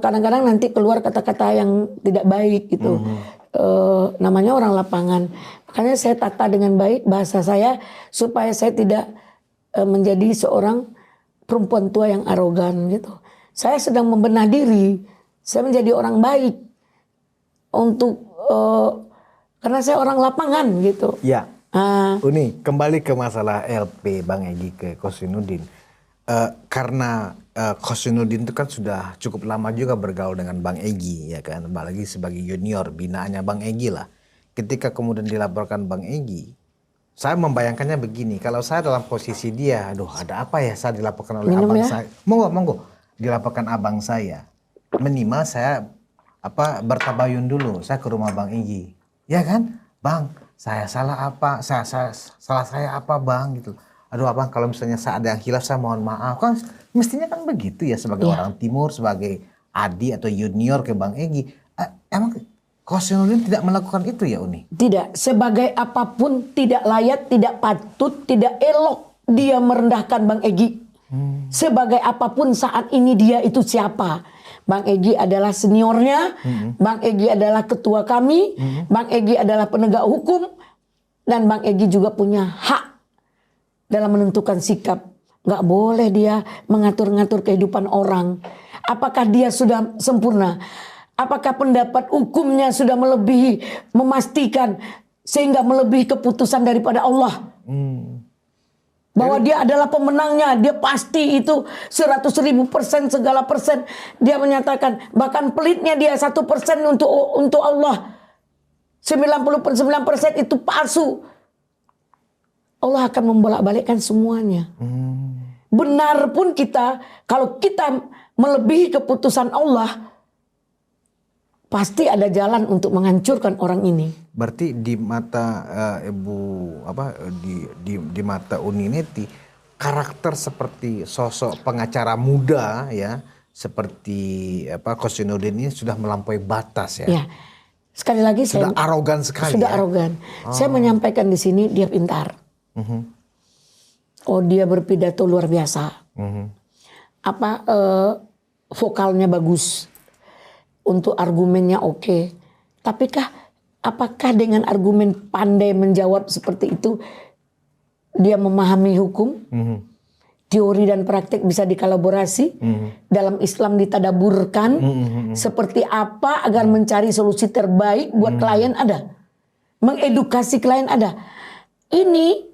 kadang-kadang nanti keluar kata-kata yang tidak baik gitu. Namanya orang lapangan. Makanya saya tata dengan baik bahasa saya supaya saya tidak menjadi seorang perempuan tua yang arogan gitu. Saya sedang membenah diri. Saya menjadi orang baik untuk karena saya orang lapangan gitu. Ya. Uni, kembali ke masalah LP Bang Egy ke Kosinudin. Karena Kosinudin itu kan sudah cukup lama juga bergaul dengan Bang Egy, ya kan, apalagi sebagai junior binaannya Bang Egy lah. Ketika kemudian dilaporkan Bang Egy, saya membayangkannya begini, kalau saya dalam posisi dia, aduh ada apa ya, saya dilaporkan oleh abang saya. Monggo, dilaporkan abang saya. Minimal saya bertabayun dulu, saya ke rumah Bang Egy. Ya kan, Bang, saya salah apa? Salah saya apa, Bang, gitu. Aduh abang, kalau misalnya saya ada yang hilaf saya mohon maaf. Kan mestinya kan begitu ya sebagai orang timur, sebagai adik atau junior ke Bang Egy. Emang Kosinudin tidak melakukan itu ya Uni? Tidak, sebagai apapun tidak layak, tidak patut, tidak elok dia merendahkan Bang Egy. Sebagai apapun saat ini dia itu siapa? Bang Egy adalah seniornya, Bang Egy adalah ketua kami, Bang Egy adalah penegak hukum, dan Bang Egy juga punya hak dalam menentukan sikap. Nggak boleh dia mengatur-ngatur kehidupan orang. Apakah dia sudah sempurna? Apakah pendapat hukumnya sudah melebihi, memastikan sehingga melebihi keputusan daripada Allah? Bahwa dia adalah pemenangnya, dia pasti itu 100.000% segala persen. Dia menyatakan bahkan pelitnya dia 1% untuk Allah. 99% itu palsu. Allah akan membolak-balikkan semuanya. Benar pun kita, kalau kita melebihi keputusan Allah, pasti ada jalan untuk menghancurkan orang ini. Berarti di mata di mata Uni Neti, karakter seperti sosok pengacara muda ya, seperti Kosinudin ini sudah melampaui batas ya. Sekali lagi sudah arogan sekali. Sudah arogan. Saya menyampaikan di sini dia pintar. Oh, dia berpidato luar biasa. Vokalnya bagus. Untuk argumennya oke. Tapi apakah dengan argumen pandai menjawab seperti itu dia memahami hukum? Teori dan praktik bisa dikolaborasi. Dalam Islam ditadaburkan. Seperti apa agar mencari solusi terbaik buat klien ada. Mengedukasi klien ada. Ini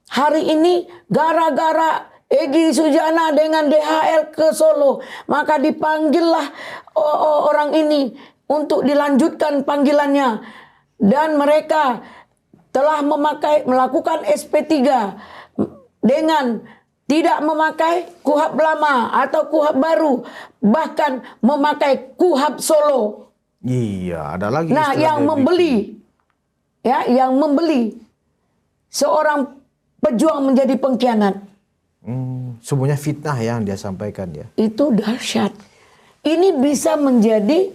hari ini gara-gara Egy Sujana dengan DHL ke Solo, maka dipanggillah orang ini untuk dilanjutkan panggilannya, dan mereka telah melakukan SP3 dengan tidak memakai KUHP lama atau KUHP baru, bahkan memakai KUHP Solo. Iya, ada lagi. Nah, yang membeli seorang pejuang menjadi pengkhianat. Semuanya fitnah yang dia sampaikan ya. Itu dahsyat. Ini bisa menjadi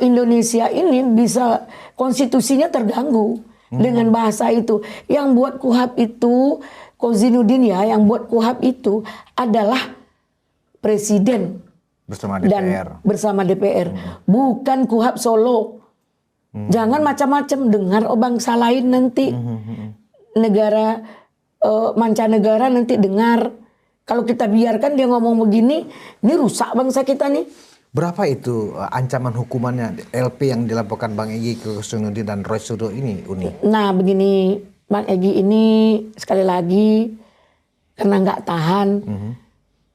Indonesia ini bisa konstitusinya terganggu dengan bahasa itu. Yang buat KUHP itu Kosinudin ya, yang buat KUHP itu adalah presiden bersama DPR. Bersama DPR, bukan KUHP Solo. Jangan macam-macam dengar bangsa lain nanti negara mancanegara nanti dengar. Kalau kita biarkan dia ngomong begini, ini rusak bangsa kita nih. Berapa itu ancaman hukumannya LP yang dilaporkan Bang Egy ke Kosinudin dan Roy Suryo ini, Uni? Nah begini, Bang Egy ini sekali lagi karena nggak tahan,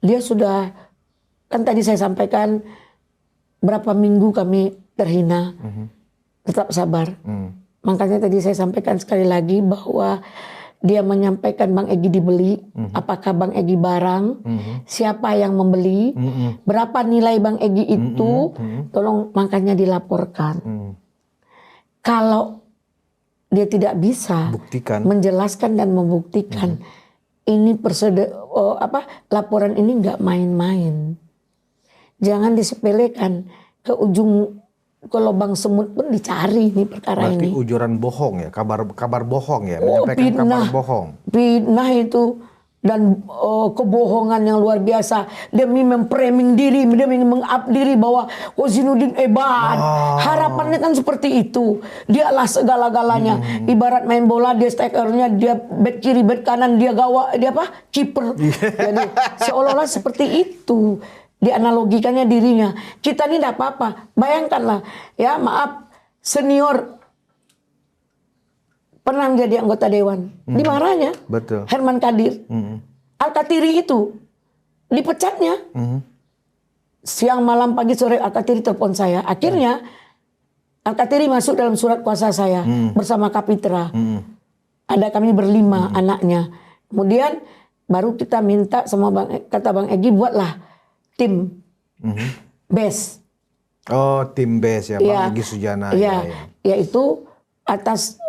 dia sudah, kan tadi saya sampaikan berapa minggu kami terhina, tetap sabar. Makanya tadi saya sampaikan sekali lagi bahwa dia menyampaikan Bang Egy dibeli, apakah Bang Egy barang, siapa yang membeli, berapa nilai Bang Egy itu, tolong makanya dilaporkan. Kalau dia tidak bisa menjelaskan dan membuktikan, ini laporan ini nggak main-main. Jangan disepelekan, ke ujung ke lubang semut pun dicari nih perkara Berarti ini. ujuran bohong ya, kabar bohong ya, menyampaikan kabar bohong. Fitnah itu dan kebohongan yang luar biasa demi memframing diri, demi meng-up diri bahwa Kozinudin hebat. Harapannya kan seperti itu. Dialah segala-galanya. Ibarat main bola, dia strikernya, dia back kiri, back kanan, dia kiper. Jadi seolah-olah seperti itu. Dianalogikannya dirinya. Kita ini tidak apa-apa. Bayangkanlah, ya maaf, senior pernah menjadi anggota dewan. Dimarahannya. Betul. Herman Kadir. Al-Katiri itu dipecatnya. Siang, malam, pagi, sore Al-Katiri telepon saya. Akhirnya Al-Katiri masuk dalam surat kuasa saya bersama Kapitra. Ada kami berlima anaknya. Kemudian baru kita minta sama kata Bang Egy, buatlah tim BES. Oh, tim BES ya, Bang Egy Sujana. Iya, yaitu atas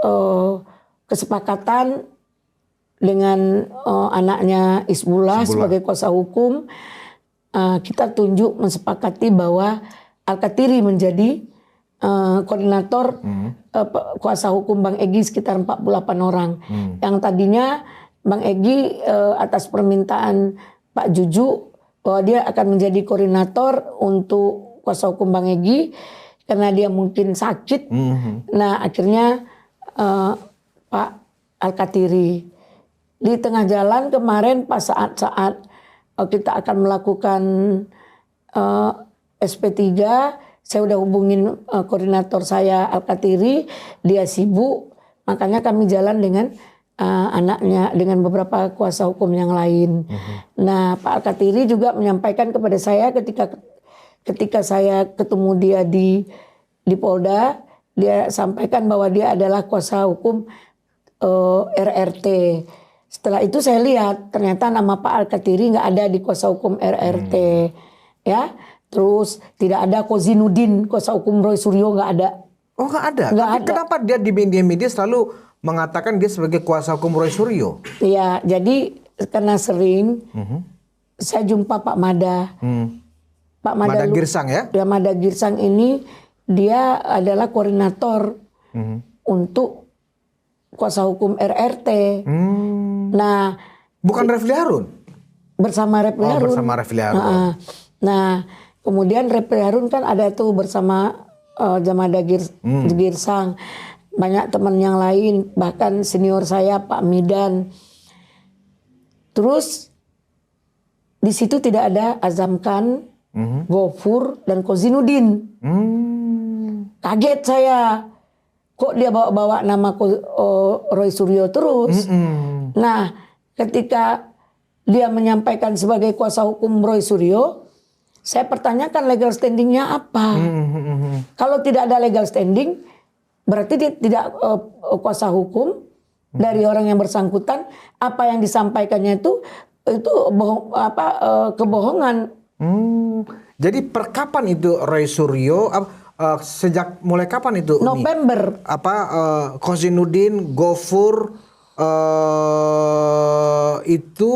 kesepakatan dengan anaknya Isbullah sebagai kuasa hukum, kita tunjuk mensepakati bahwa Al-Katiri menjadi koordinator kuasa hukum Bang Egy sekitar 48 orang. Yang tadinya Bang Egy atas permintaan Pak Juju bahwa dia akan menjadi koordinator untuk kuasa hukum Bang Egy karena dia mungkin sakit. Nah akhirnya Pak Al-Katiri di tengah jalan kemarin pas saat-saat kita akan melakukan SP3, saya udah hubungin koordinator saya Al-Katiri, dia sibuk, makanya kami jalan dengan anaknya, dengan beberapa kuasa hukum yang lain. Nah Pak Al-Katiri juga menyampaikan kepada saya ketika saya ketemu dia di Polda, dia sampaikan bahwa dia adalah kuasa hukum RRT. Setelah itu saya lihat ternyata nama Pak Al-Katiri nggak ada di kuasa hukum RRT, ya. Terus tidak ada Kozinudin, kuasa hukum Roy Suryo nggak ada. Oh nggak ada. Nggak Tapi ada. kenapa dia di media-media selalu mengatakan dia sebagai kuasa hukum Roy Suryo? Iya, jadi karena sering saya jumpa Pak Mada. Pak Mada Girsang ya? Ya, Mada Girsang ini dia adalah koordinator untuk kuasa hukum RRT. Nah, bukan Refli Harun? Bersama Refli Harun. Bersama Refli Harun. Nah, kemudian Refli Harun kan ada tuh bersama Jamada Girsang. Banyak teman yang lain, bahkan senior saya Pak Midan. Terus di situ tidak ada Azam Khan, Gofur dan Kozinudin. Kaget saya, kok dia bawa-bawa nama Roy Suryo terus. Nah, ketika dia menyampaikan sebagai kuasa hukum Roy Suryo, saya pertanyakan legal standingnya apa. Kalau tidak ada legal standing, berarti dia tidak kuasa hukum dari orang yang bersangkutan. Apa yang disampaikannya itu kebohongan. Jadi per kapan itu Roy Suryo? Sejak mulai kapan itu? November. Kozinudin, Gofur itu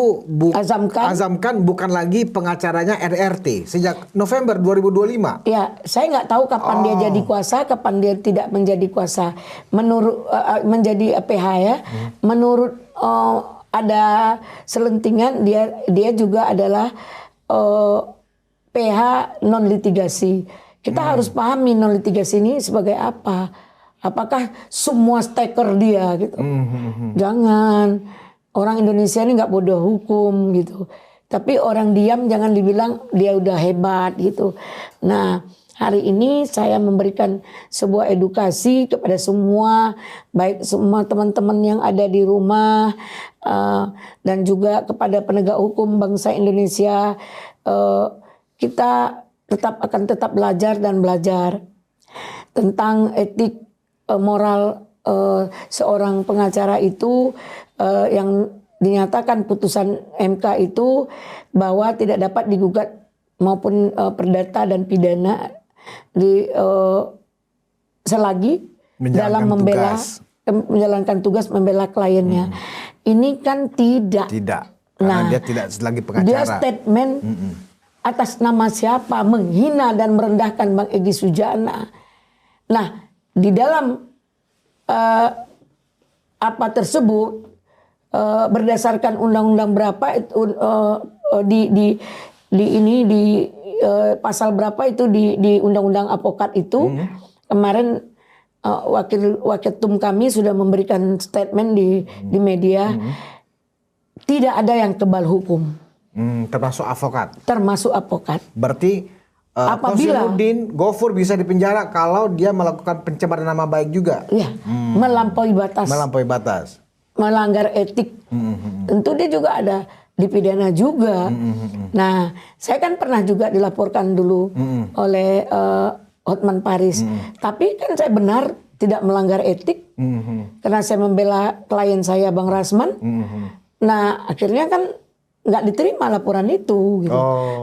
Azam Khan bukan lagi pengacaranya RRT sejak November 2025. Ya, saya nggak tahu kapan dia jadi kuasa, kapan dia tidak menjadi kuasa. Menurut menjadi PH ya. Menurut ada selentingan dia juga adalah PH non litigasi. Kita harus pahami non litigasi ini sebagai apa. Apakah semua staker dia gitu? Jangan. Orang Indonesia ini nggak bodoh hukum gitu. Tapi orang diam jangan dibilang dia udah hebat gitu. Nah, hari ini saya memberikan sebuah edukasi kepada semua, baik semua teman-teman yang ada di rumah dan juga kepada penegak hukum bangsa Indonesia. Kita akan tetap belajar dan belajar tentang etik moral seorang pengacara itu yang dinyatakan putusan MK itu bahwa tidak dapat digugat maupun perdata dan pidana selagi dalam menjalankan tugas membela kliennya. Ini kan tidak. Karena dia tidak lagi pengacara. Dia statement atas nama siapa menghina dan merendahkan Bang Egy Sujana. Nah, di dalam apa tersebut berdasarkan undang-undang berapa itu di pasal berapa itu di undang-undang advokat itu kemarin Waketum kami sudah memberikan statement di media. Tidak ada yang kebal hukum. Termasuk advokat. Termasuk advokat. Berarti apabila Kozinudin Gofur bisa dipenjara kalau dia melakukan pencemaran nama baik juga. Iya, melampaui batas. Melampaui batas. Melanggar etik. Tentu dia juga ada dipidana juga. Nah, saya kan pernah juga dilaporkan dulu oleh Hotman Paris. Tapi kan saya benar tidak melanggar etik. Karena saya membela klien saya Bang Rasman. Nah, akhirnya kan nggak diterima laporan itu. Gitu.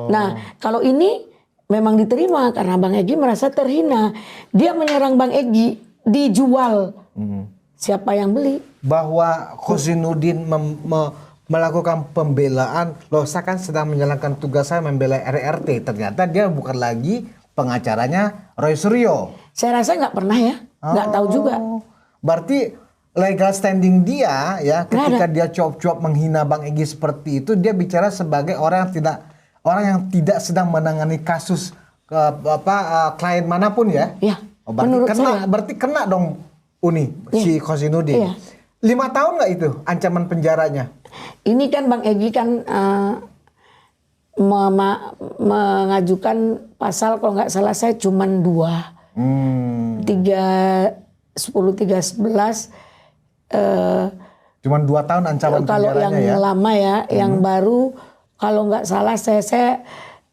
Nah, kalau ini memang diterima karena Bang Egy merasa terhina. Dia menyerang Bang Egy, dijual. Siapa yang beli? Bahwa Kozinudin melakukan pembelaan, loh saya kan sedang menjalankan tugas saya membela RRT. Ternyata dia bukan lagi pengacaranya Roy Suryo. Saya rasa nggak pernah ya, nggak tahu juga. Berarti legal standing dia ya ketika dia cuap-cuap menghina Bang Egy seperti itu, dia bicara sebagai orang yang tidak sedang menangani kasus klien manapun ya. Iya. Berarti kena dong Uni si Kozinudin. 5 tahun nggak itu ancaman penjaranya? Ini kan Bang Egy kan mengajukan pasal kalau nggak salah saya cuman 2. 10-3-11 cuman 2 tahun ancaman kalau penjaranya ya. Kalau yang lama ya, yang baru kalau nggak salah saya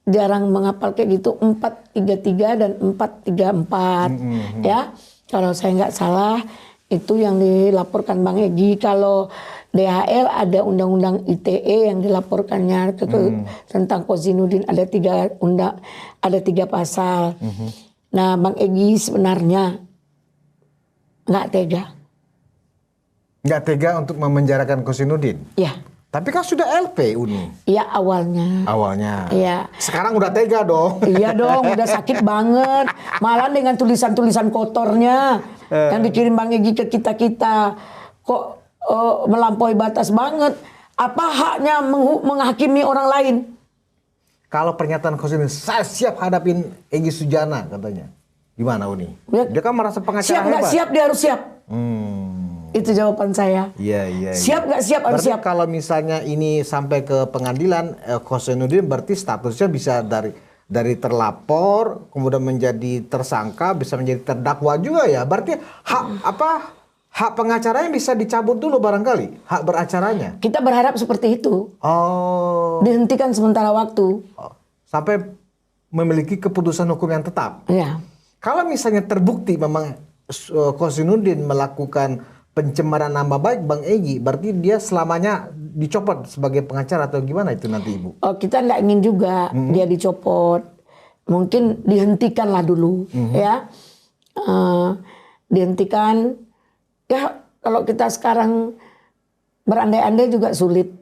jarang menghafal kayak gitu 433 dan 434 ya. Kalau saya nggak salah itu yang dilaporkan Bang Egy. Kalau DHL ada undang-undang ITE yang dilaporkannya tentang Kozinudin ada 3 pasal. Nah, Bang Egy sebenarnya nggak tega. Nggak tega untuk memenjarakan Kozinudin? Ya. Tapi kan sudah LP Uni. Iya awalnya. Iya. Sekarang udah tega dong. Iya dong, udah sakit banget. Malah dengan tulisan-tulisan kotornya yang dikirim Bang Egy ke kita-kita. Kok melampaui batas banget. Apa haknya menghakimi orang lain? Kalau pernyataan Kozinudin, saya siap hadapin Egy Sujana katanya. Gimana Uni? Ya, dia kan merasa pengacara siap hebat. Siap nggak siap dia harus siap. Itu jawaban saya. Iya. Siap nggak siap harus siap. Kalau misalnya ini sampai ke pengadilan, Kozinudin berarti statusnya bisa dari terlapor, kemudian menjadi tersangka, bisa menjadi terdakwa juga ya. Berarti hak pengacaranya bisa dicabut dulu barangkali, hak beracaranya. Kita berharap seperti itu. Dihentikan sementara waktu. Sampai memiliki keputusan hukum yang tetap. Iya. Kalau misalnya terbukti memang Kozinudin melakukan pencemaran nama baik Bang Egy, berarti dia selamanya dicopot sebagai pengacara atau gimana itu nanti Ibu? Kita nggak ingin juga dia dicopot. Mungkin dihentikanlah dulu ya. Dihentikan. Ya kalau kita sekarang berandai-andai juga sulit.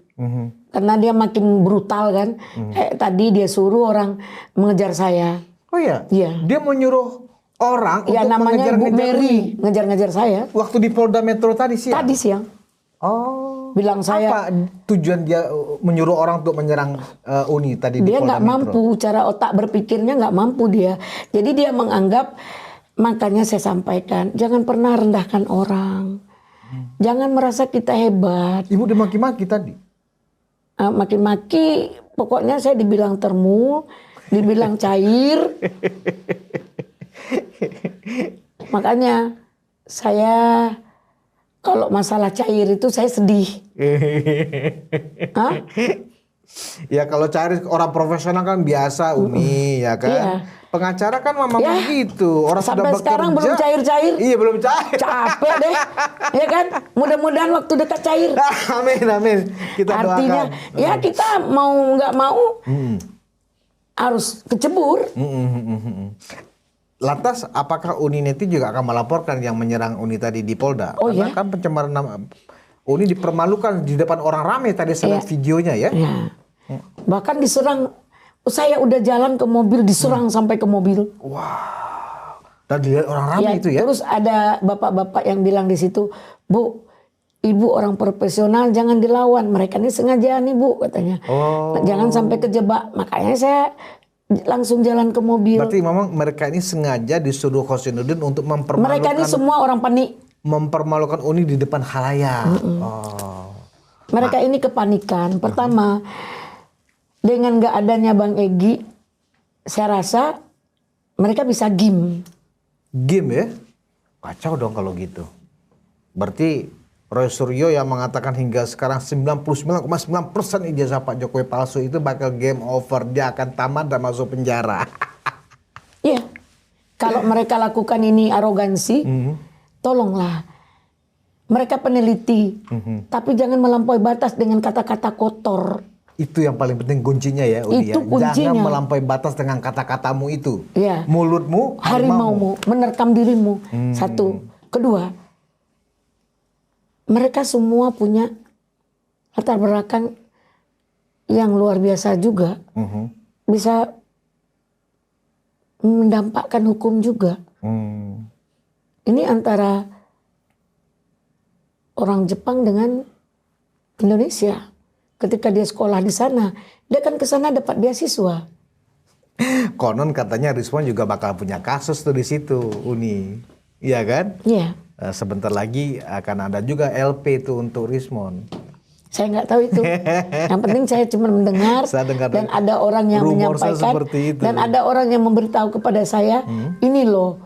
Karena dia makin brutal kan. Kayak tadi dia suruh orang mengejar saya. Oh iya? Iya. Dia menyuruh orang ya, untuk namanya Bu Mary ngejar-ngejar saya. Waktu di Polda Metro tadi siang? Tadi siang. Bilang saya. Apa tujuan dia menyuruh orang untuk menyerang Uni tadi di Polda Metro? Dia nggak mampu, cara otak berpikirnya nggak mampu dia. Jadi dia menganggap, makanya saya sampaikan, jangan pernah rendahkan orang. Jangan merasa kita hebat. Ibu dimaki-maki tadi? Maki-maki, pokoknya saya dibilang termu, dibilang cair. Makanya saya kalau masalah cair itu saya sedih. Ya kalau cair orang profesional kan biasa Umi ya kan. Iya. Pengacara kan memang begitu. Orang sampai sudah sekarang bekerja. belum cair-cair. Iya belum cair. Capek deh. Ya kan? Mudah-mudahan waktu dekat cair. Amin. Kita artinya doakan. Ya kita mau nggak mau harus kecebur. Lantas apakah Uni Neti juga akan melaporkan yang menyerang Uni tadi di Polda? Karena kan pencemaran nama Uni dipermalukan di depan orang ramai tadi saya lihat videonya ya. Bahkan diserang, saya udah jalan ke mobil diserang sampai ke mobil. Wow. Dan dilihat orang ramai itu ya. Terus ada bapak-bapak yang bilang di situ, Bu, ibu orang profesional jangan dilawan. Mereka ini sengaja nih Bu katanya. Jangan sampai kejebak. Makanya saya langsung jalan ke mobil. Berarti memang mereka ini sengaja disuruh Husainuddin untuk mempermalukan. Mereka ini semua orang panik. Mempermalukan Uni di depan khalayak. Mereka ini kepanikan. Pertama, dengan gak adanya Bang Egy, saya rasa mereka bisa game. Game ya? Kacau dong kalau gitu. Berarti Roy Suryo yang mengatakan hingga sekarang 99,9% ijazah Pak Jokowi palsu itu bakal game over. Dia akan tamat dan masuk penjara. Iya. Kalau mereka lakukan ini arogansi, tolonglah. Mereka peneliti. Tapi jangan melampaui batas dengan kata-kata kotor. Itu yang paling penting kuncinya ya, Udi. Itu kuncinya. Jangan melampaui batas dengan kata-katamu itu. Ya. Mulutmu, harimaumu, menerkam dirimu. Satu. Kedua, mereka semua punya latar belakang yang luar biasa juga. Bisa mendampakkan hukum juga. Ini antara orang Jepang dengan Indonesia. Ketika dia sekolah di sana, dia kan ke sana dapat beasiswa. Konon katanya Rizwan juga bakal punya kasus tuh di situ, Uni. Iya kan? Iya. Sebentar lagi akan ada juga LP tuh untuk Rizwan. Saya nggak tahu itu. Yang penting saya cuma mendengar dan ada orang yang menyampaikan dan ada orang yang memberitahu kepada saya, ini loh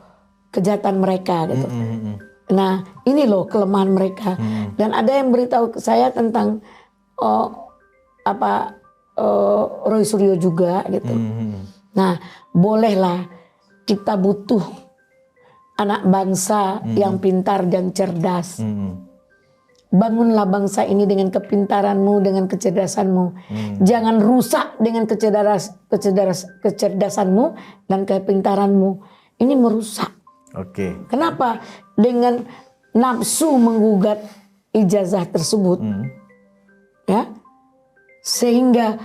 kejahatan mereka gitu. Nah, ini loh kelemahan mereka. Dan ada yang beritahu ke saya tentang Roy Suryo juga gitu. Nah, bolehlah kita butuh anak bangsa yang pintar dan cerdas. Bangunlah bangsa ini dengan kepintaranmu, dengan kecerdasanmu. Jangan rusak dengan kecerdasanmu dan kepintaranmu. Ini merusak. Kenapa? Dengan nafsu menggugat ijazah tersebut. Ya, sehingga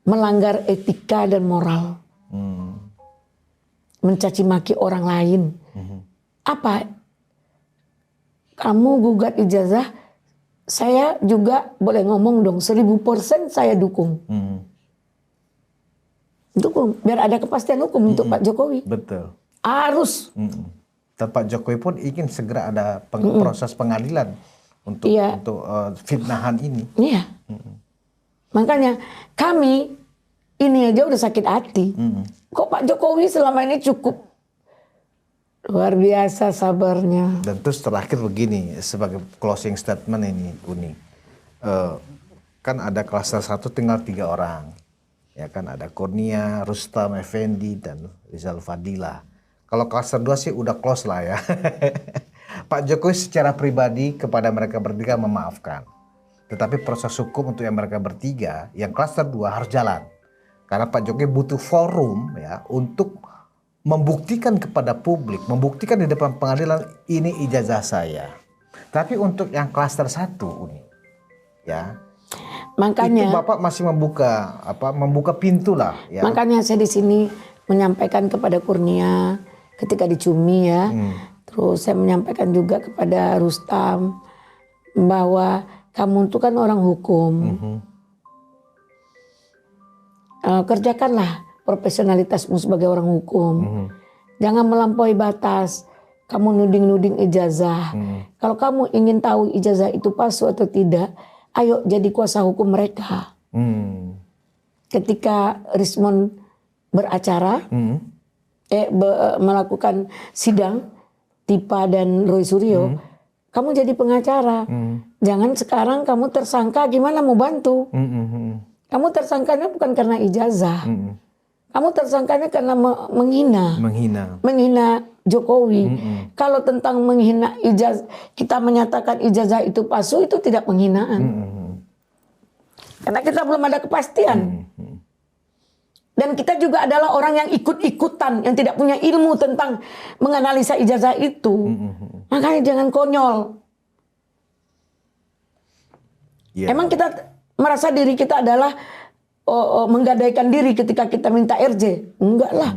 melanggar etika dan moral, mencaci maki orang lain. Apa? Kamu gugat ijazah, saya juga boleh ngomong dong, 1000% saya dukung. Dukung, biar ada kepastian hukum untuk Pak Jokowi. Betul. Harus. Dan Pak Jokowi pun ingin segera ada proses pengadilan untuk fitnahan ini. Iya. Makanya kami ini aja udah sakit hati. Kok Pak Jokowi selama ini cukup luar biasa sabarnya. Dan terus terakhir begini sebagai closing statement ini, Uni. Kan ada klaster 1 tinggal 3 orang. Ya kan ada Kurnia, Rustam Effendi dan Rizal Fadila. Kalau klaster 2 sih udah close lah ya. Pak Jokowi secara pribadi kepada mereka bertiga memaafkan. Tetapi proses hukum untuk yang mereka bertiga, yang klaster 2 harus jalan. Karena Pak Jokowi butuh forum ya untuk membuktikan kepada publik, membuktikan di depan pengadilan ini ijazah saya. Tapi untuk yang klaster 1 Uni, ya, makanya itu Bapak masih membuka pintu lah. Ya. Makanya saya di sini menyampaikan kepada Kurnia ketika di Cumi ya. Terus saya menyampaikan juga kepada Rustam bahwa kamu itu kan orang hukum. Kerjakanlah profesionalitasmu sebagai orang hukum. Jangan melampaui batas. Kamu nuding-nuding ijazah. Kalau kamu ingin tahu ijazah itu palsu atau tidak, ayo jadi kuasa hukum mereka. Ketika Rizwan beracara, melakukan sidang Tipa dan Roy Suryo, kamu jadi pengacara. Jangan sekarang kamu tersangka, gimana mau bantu? Kamu tersangkanya bukan karena ijazah. Kamu tersangkanya karena menghina Jokowi. Kalau tentang menghina ijazah, kita menyatakan ijazah itu palsu, itu tidak penghinaan. Karena kita belum ada kepastian. Dan kita juga adalah orang yang ikut-ikutan, yang tidak punya ilmu tentang menganalisa ijazah itu. Makanya jangan konyol. Emang kita merasa diri kita adalah menggadaikan diri ketika kita minta RJ? Enggak lah.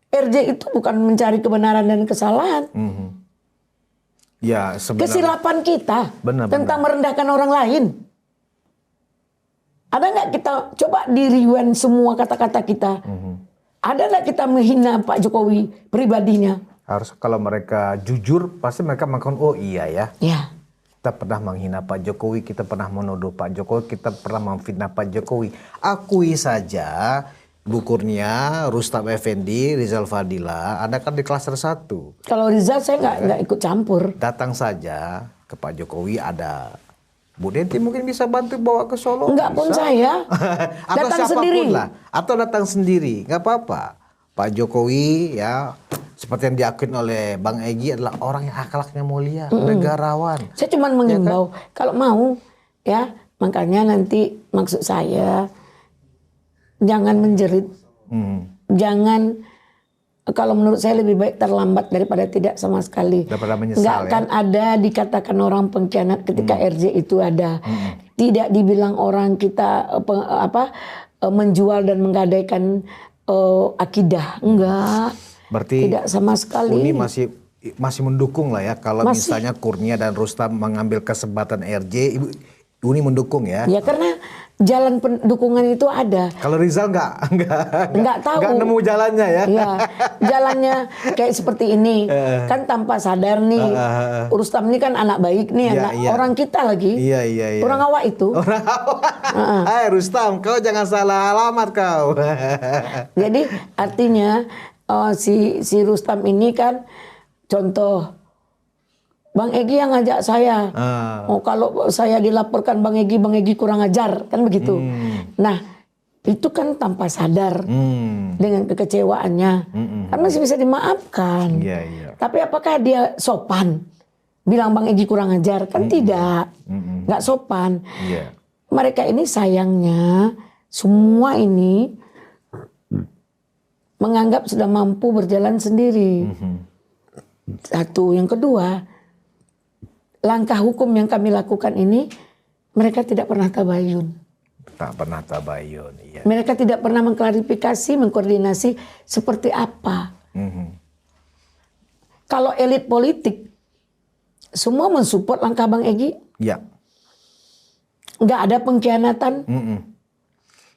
RJ itu bukan mencari kebenaran dan kesalahan. Ya, sebenarnya kesilapan kita tentang merendahkan orang lain. Ada nggak kita coba di rewind semua kata-kata kita? Ada nggak kita menghina Pak Jokowi pribadinya? Harus kalau mereka jujur, pasti mereka mengatakan, oh iya ya. Ya. Kita pernah menghina Pak Jokowi, kita pernah menuduh Pak Jokowi, kita pernah memfitnah Pak Jokowi. Akui saja, Bu Kurnia, Rustam Effendi, Rizal Fadila, Anda kan di klaster 1. Kalau Rizal saya nggak ikut campur. Datang saja ke Pak Jokowi, ada Bu Denti mungkin bisa bantu bawa ke Solo. Enggak pun saya. Atau datang siapapun sendiri. lah. Atau datang sendiri, nggak apa-apa. Pak Jokowi ya, seperti yang diakui oleh Bang Egy adalah orang yang akhlaknya mulia, negarawan. Saya cuma mengimbau, kalau mau ya, makanya nanti maksud saya jangan menjerit, jangan. Kalau menurut saya lebih baik terlambat daripada tidak sama sekali. Daripada menyesal, nggak akan ada dikatakan orang pengkhianat ketika RJ itu ada. Tidak dibilang orang kita menjual dan menggadaikan akidah. Enggak. Berarti tidak sama sekali. Uni masih mendukung lah ya kalau misalnya Kurnia dan Rustam mengambil kesempatan RJ, Uni mendukung ya. Ya karena jalan pendukungan itu ada. Kalau Rizal nggak tahu. Nggak nemu jalannya ya. Ya, jalannya kayak seperti ini. Kan tanpa sadar nih. Rustam ini kan anak baik nih, orang kita lagi. Iya. Orang awak itu. Orang awak. Hai Rustam, kau jangan salah alamat kau. Jadi artinya si Rustam ini kan contoh. Bang Egy yang ngajak saya. Kalau saya dilaporkan Bang Egy kurang ajar, kan begitu. Nah, itu kan tanpa sadar dengan kekecewaannya. Kan masih bisa dimaafkan. Tapi apakah dia sopan? Bilang Bang Egy kurang ajar? Kan tidak. Nggak sopan. Mereka ini sayangnya, semua ini menganggap sudah mampu berjalan sendiri. Satu. Yang kedua, langkah hukum yang kami lakukan ini, mereka tidak pernah tabayun. Tak pernah tabayun, iya. Mereka tidak pernah mengklarifikasi, mengkoordinasi seperti apa. Kalau elit politik, semua mensupport langkah Bang Egy. Ya. Nggak ada pengkhianatan.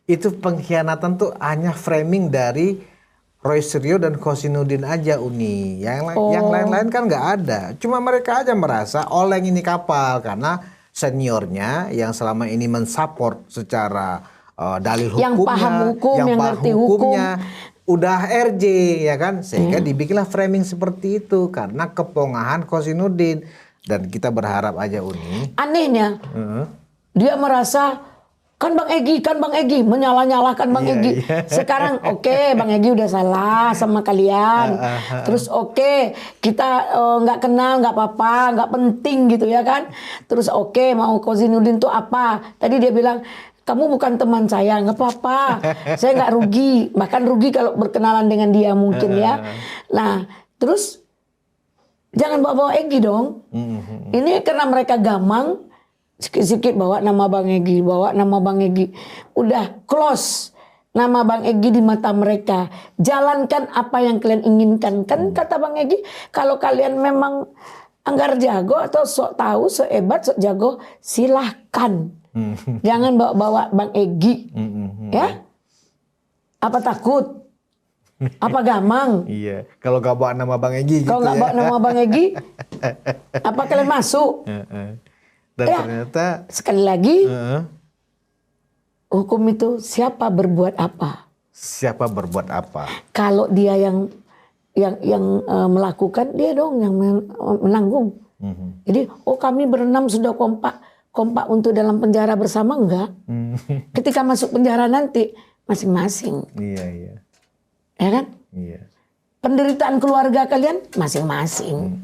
Itu pengkhianatan tuh hanya framing dari Roy Suryo dan Kosinudin aja Uni. Yang lain-lain kan nggak ada. Cuma mereka aja merasa oleng ini kapal karena seniornya yang selama ini mensupport secara dalil hukumnya, yang paham hukum, yang ngerti hukumnya, udah RJ ya kan, sehingga dibikinlah framing seperti itu karena kepongahan Kosinudin. Dan kita berharap aja Uni. Anehnya, dia merasa kan Bang Egy menyalah-nyalahkan Bang Egy. Sekarang oke, Bang Egy udah salah sama kalian. Terus oke, kita nggak kenal, nggak apa-apa, nggak penting gitu ya kan. Terus oke, mau Kosinudin tuh apa? Tadi dia bilang kamu bukan teman saya, nggak apa-apa. Saya nggak rugi, bahkan rugi kalau berkenalan dengan dia mungkin ya. Nah, terus jangan bawa-bawa Egy dong. Ini karena mereka gamang. Sikit-sikit bawa nama Bang Egy, udah close nama Bang Egy di mata mereka. Jalankan apa yang kalian inginkan. Kan kata Bang Egy, kalau kalian memang anggar jago atau sok tahu, sok hebat, sok jago, silahkan. Jangan bawa-bawa Bang Egy. Ya? Apa takut? Apa gamang? Iya, kalau gak bawa nama Bang Egy gitu. Kalau gak bawa nama Bang Egy, apa kalian masuk? Dan ternyata sekali lagi hukum itu siapa berbuat apa? Siapa berbuat apa? Kalau dia yang melakukan, dia dong yang menanggung. Jadi kami berenam sudah kompak untuk dalam penjara bersama, enggak? Ketika masuk penjara nanti masing-masing. Iya. Ya kan? Iya. Penderitaan keluarga kalian masing-masing.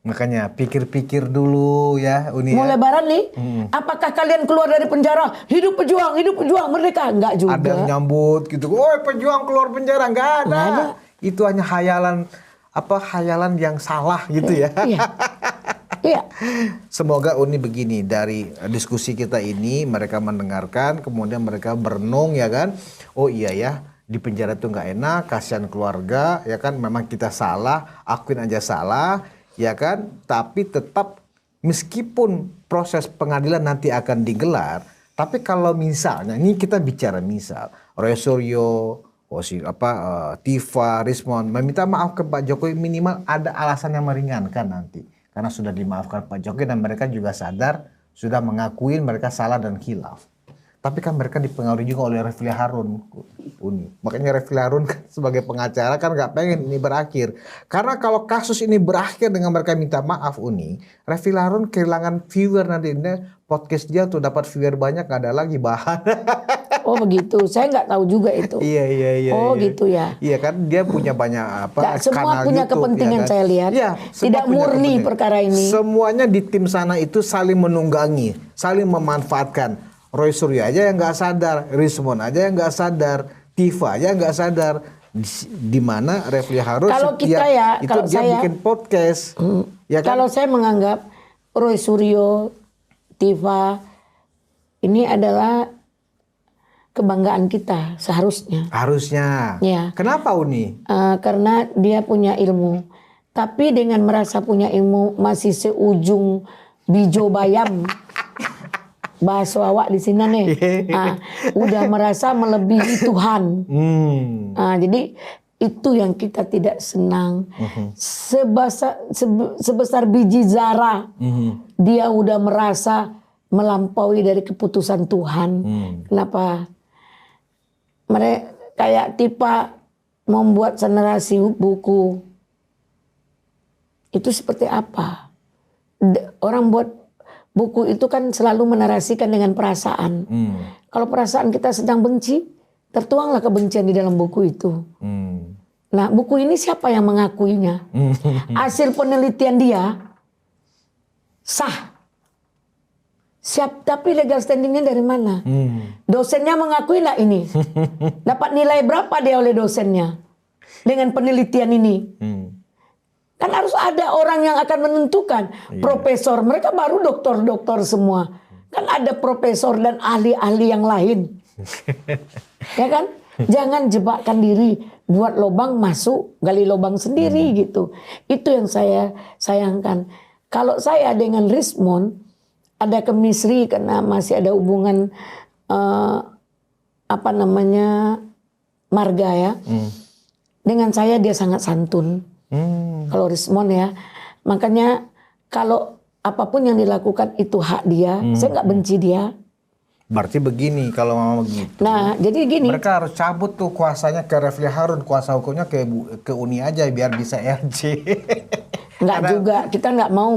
Makanya pikir-pikir dulu ya Uni. Mau lebaran nih, apakah kalian keluar dari penjara? Hidup pejuang, merdeka? Enggak juga. Ada yang nyambut gitu. Pejuang keluar penjara, enggak ada. Itu hanya khayalan yang salah gitu ya. Iya. Semoga Uni begini, dari diskusi kita ini mereka mendengarkan, kemudian mereka berenung ya kan. Oh iya ya, di penjara itu nggak enak, kasihan keluarga, ya kan? Memang kita salah, akuin aja salah, ya kan? Tapi tetap meskipun proses pengadilan nanti akan digelar, tapi kalau misalnya, ini kita bicara misal, Roy Suryo, Tifa, Rismon meminta maaf ke Pak Jokowi, minimal ada alasan yang meringankan nanti. Karena sudah dimaafkan Pak Jokowi dan mereka juga sadar, sudah mengakui mereka salah dan khilaf. Tapi kan mereka dipengaruhi juga oleh Refli Harun. Makanya Refli Harun kan sebagai pengacara kan nggak pengen ini berakhir. Karena kalau kasus ini berakhir dengan mereka minta maaf Refli Harun kehilangan viewer nanti. Podcast dia tuh dapat viewer banyak, nggak ada lagi bahan. Oh begitu, saya nggak tahu juga itu. Iya. Oh gitu ya. Iya kan dia punya banyak semua kanal punya YouTube, kepentingan ya kan? saya lihat. Ya, tidak murni perkara ini. Semuanya di tim sana itu saling menunggangi, saling memanfaatkan. Roy Suryo aja yang nggak sadar, Rismon aja yang nggak sadar, Tifa aja nggak sadar. Di mana Refli Harun kalau kita itu dia saya, bikin podcast. Ya kan? Kalau saya menganggap Roy Suryo, Tifa ini adalah kebanggaan kita seharusnya. Harusnya. Ya. Kenapa Uni? Karena dia punya ilmu. Tapi dengan merasa punya ilmu masih seujung bijo bayam. Bahasa awak di sini nih. Udah merasa melebihi Tuhan. Jadi itu yang kita tidak senang. Sebesar biji zarah. Dia udah merasa melampaui dari keputusan Tuhan. Kenapa? Mereka kayak Tifa membuat narasi buku. Itu seperti apa? Orang buat buku itu kan selalu menarasikan dengan perasaan. Kalau perasaan kita sedang benci, tertuanglah kebencian di dalam buku itu. Nah, buku ini siapa yang mengakuinya? Hasil penelitian dia sah. Tapi legal standingnya dari mana? Dosennya mengakui lah ini. Dapat nilai berapa dia oleh dosennya dengan penelitian ini? Kan harus ada orang yang akan menentukan. Profesor, mereka baru doktor-doktor semua. Kan ada profesor dan ahli-ahli yang lain. Ya kan? Jangan jebakkan diri. Buat lubang masuk, gali lubang sendiri gitu. Itu yang saya sayangkan. Kalau saya dengan Rismon, ada chemistry karena masih ada hubungan marga ya. Dengan saya dia sangat santun. Kalau Rismon ya, makanya kalau apapun yang dilakukan itu hak dia, saya nggak benci dia. Berarti begini kalau mau begitu. Nah, jadi gini. Mereka harus cabut tuh kuasanya ke Refli Harun, kuasa hukumnya ke Uni aja biar bisa RJ. Nggak juga, kita nggak mau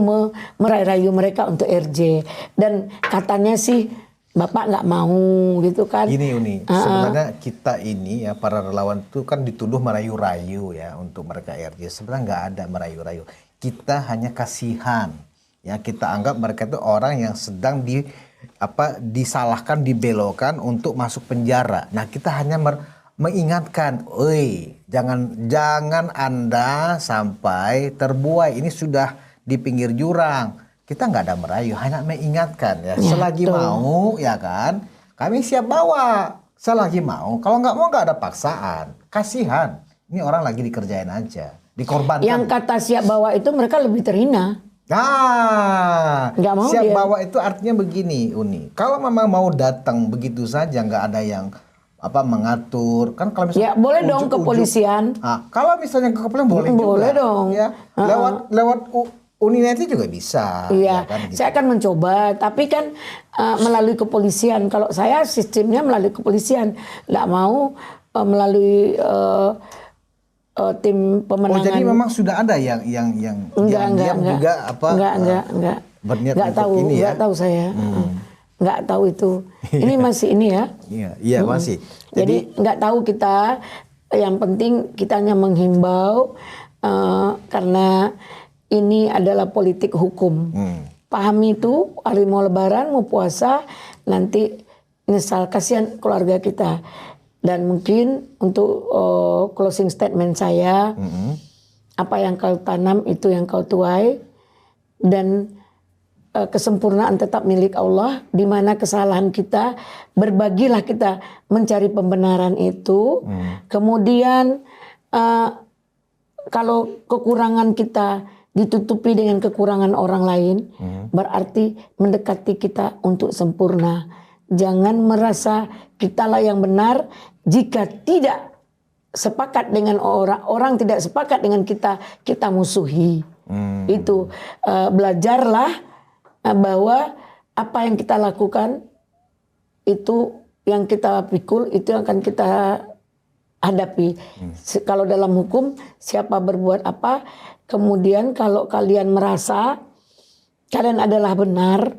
merayu mereka untuk RJ. Dan katanya sih Bapak nggak mau gitu kan. Gini Uni, sebenarnya kita ini ya para relawan itu kan dituduh merayu-rayu ya untuk mereka RJ. Sebenarnya nggak ada merayu-rayu. Kita hanya kasihan. Ya kita anggap mereka itu orang yang sedang disalahkan, dibelokkan untuk masuk penjara. Nah kita hanya mengingatkan, jangan Anda sampai terbuai. Ini sudah di pinggir jurang. Kita nggak ada merayu, hanya mengingatkan ya. Selagi mau, ya kan, kami siap bawa. Selagi mau, kalau nggak mau nggak ada paksaan. Kasihan, ini orang lagi dikerjain aja, dikorbankan. Yang kata siap bawa itu mereka lebih terhina. Nah, siap dia. bawa itu artinya begini, Uni. Kalau memang mau datang begitu saja, nggak ada yang mengatur, kan kalau misalnya ya boleh dong kepolisian. Kalau misalnya ke kepolisian boleh juga. Dong. Ya, lewat Uninet juga bisa. Iya, ya kan, gitu. Saya akan mencoba, tapi kan melalui kepolisian. Kalau saya sistemnya melalui kepolisian, nggak mau melalui tim pemenangan. Oh jadi memang sudah ada yang enggak, juga enggak. Berniat enggak untuk tahu, ini ya. Enggak tahu saya. Enggak tahu itu. Ini masih ini ya. Iya masih. Jadi enggak tahu kita. Yang penting kita hanya menghimbau karena ini adalah politik hukum. Pahami itu, hari mau lebaran, mau puasa, nanti nyesal, kasihan keluarga kita. Dan mungkin untuk closing statement saya, apa yang kau tanam itu yang kau tuai. Dan kesempurnaan tetap milik Allah, di mana kesalahan kita berbagilah kita mencari pembenaran itu. Kemudian kalau kekurangan kita ditutupi dengan kekurangan orang lain, berarti mendekati kita untuk sempurna. Jangan merasa kitalah yang benar jika tidak sepakat dengan orang tidak sepakat dengan kita musuhi. Itu belajarlah bahwa apa yang kita lakukan itu yang kita pikul itu akan kita hadapi. Kalau dalam hukum siapa berbuat apa, kemudian kalau kalian merasa kalian adalah benar,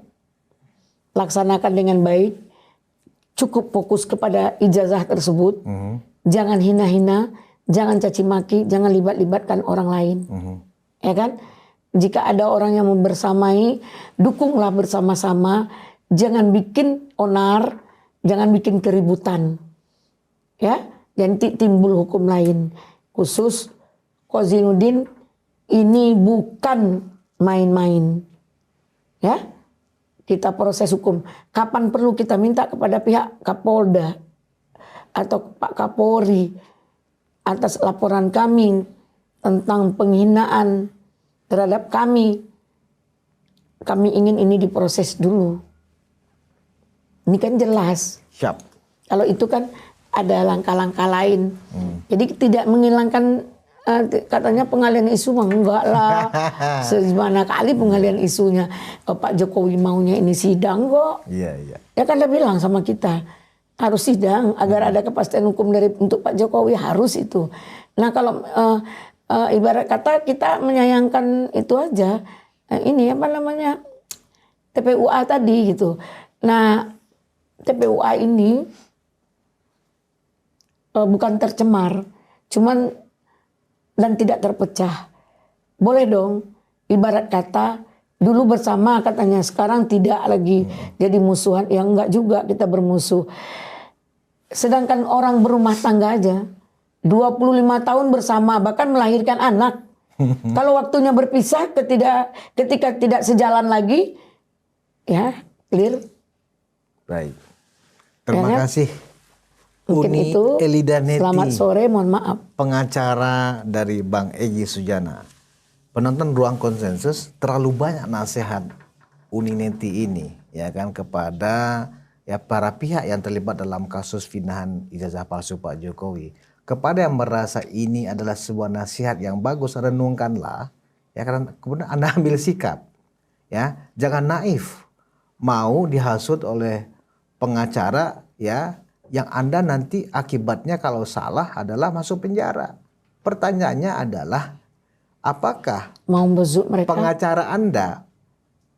laksanakan dengan baik, cukup fokus kepada ijazah tersebut, jangan hina-hina, jangan caci maki, jangan libat-libatkan orang lain, ya kan? Jika ada orang yang membersamai, dukunglah bersama-sama. Jangan bikin onar, jangan bikin keributan. Ya, nanti timbul hukum lain. Khusus Kozinuddin ini bukan main-main. Ya, kita proses hukum. Kapan perlu kita minta kepada pihak Kapolda atau Pak Kapolri atas laporan kami tentang penghinaan terhadap kami ingin ini diproses dulu. Ini kan jelas. Siap. Kalau itu kan ada langkah-langkah lain. Jadi tidak menghilangkan katanya pengalian isu, enggak lah. Semana kali pengalian isunya. Pak Jokowi maunya ini sidang kok. Iya, iya. Ya kan dia bilang sama kita harus sidang agar ada kepastian hukum untuk Pak Jokowi, harus itu. Nah kalau ibarat kata kita menyayangkan itu aja, ini apa namanya TPUA tadi gitu. Nah TPUA ini bukan tercemar, cuman dan tidak terpecah. Boleh dong, ibarat kata dulu bersama katanya, sekarang tidak lagi jadi musuhan. Ya enggak juga, kita bermusuh. Sedangkan orang berumah tangga aja 25 tahun bersama, bahkan melahirkan anak. Kalau waktunya berpisah ketika tidak sejalan lagi, ya clear. Baik. Terima kasih. Mungkin Uni itu. Elidaneti. Selamat sore, mohon maaf. Pengacara dari Bang Egy Sujana. Penonton Ruang Konsensus, terlalu banyak nasihat Uni Neti ini, ya kan, kepada ya para pihak yang terlibat dalam kasus pindahan ijazah palsu Pak Jokowi. Kepada yang merasa ini adalah sebuah nasihat yang bagus, renungkanlah, ya kan, kemudian Anda ambil sikap, ya, jangan naif, mau dihasut oleh pengacara, ya, yang Anda nanti akibatnya kalau salah adalah masuk penjara. Pertanyaannya adalah, apakah mau besuk mereka? Pengacara Anda,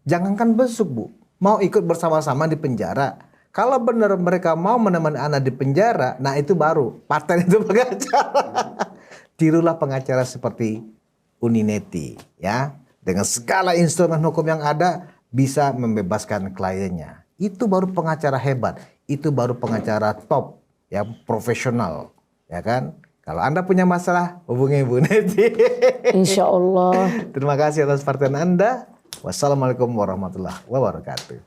jangankan besuk Bu, mau ikut bersama-sama di penjara. Kalau benar mereka mau menemani Anda di penjara, nah itu baru paten itu pengacara. Tirulah pengacara seperti Uni Neti, ya, dengan segala instrumen hukum yang ada bisa membebaskan kliennya. Itu baru pengacara hebat, itu baru pengacara top, ya, profesional, ya kan. Kalau Anda punya masalah, hubungi Bu Neti. Insya Allah. Terima kasih atas perhatian Anda. Wassalamualaikum warahmatullahi wabarakatuh.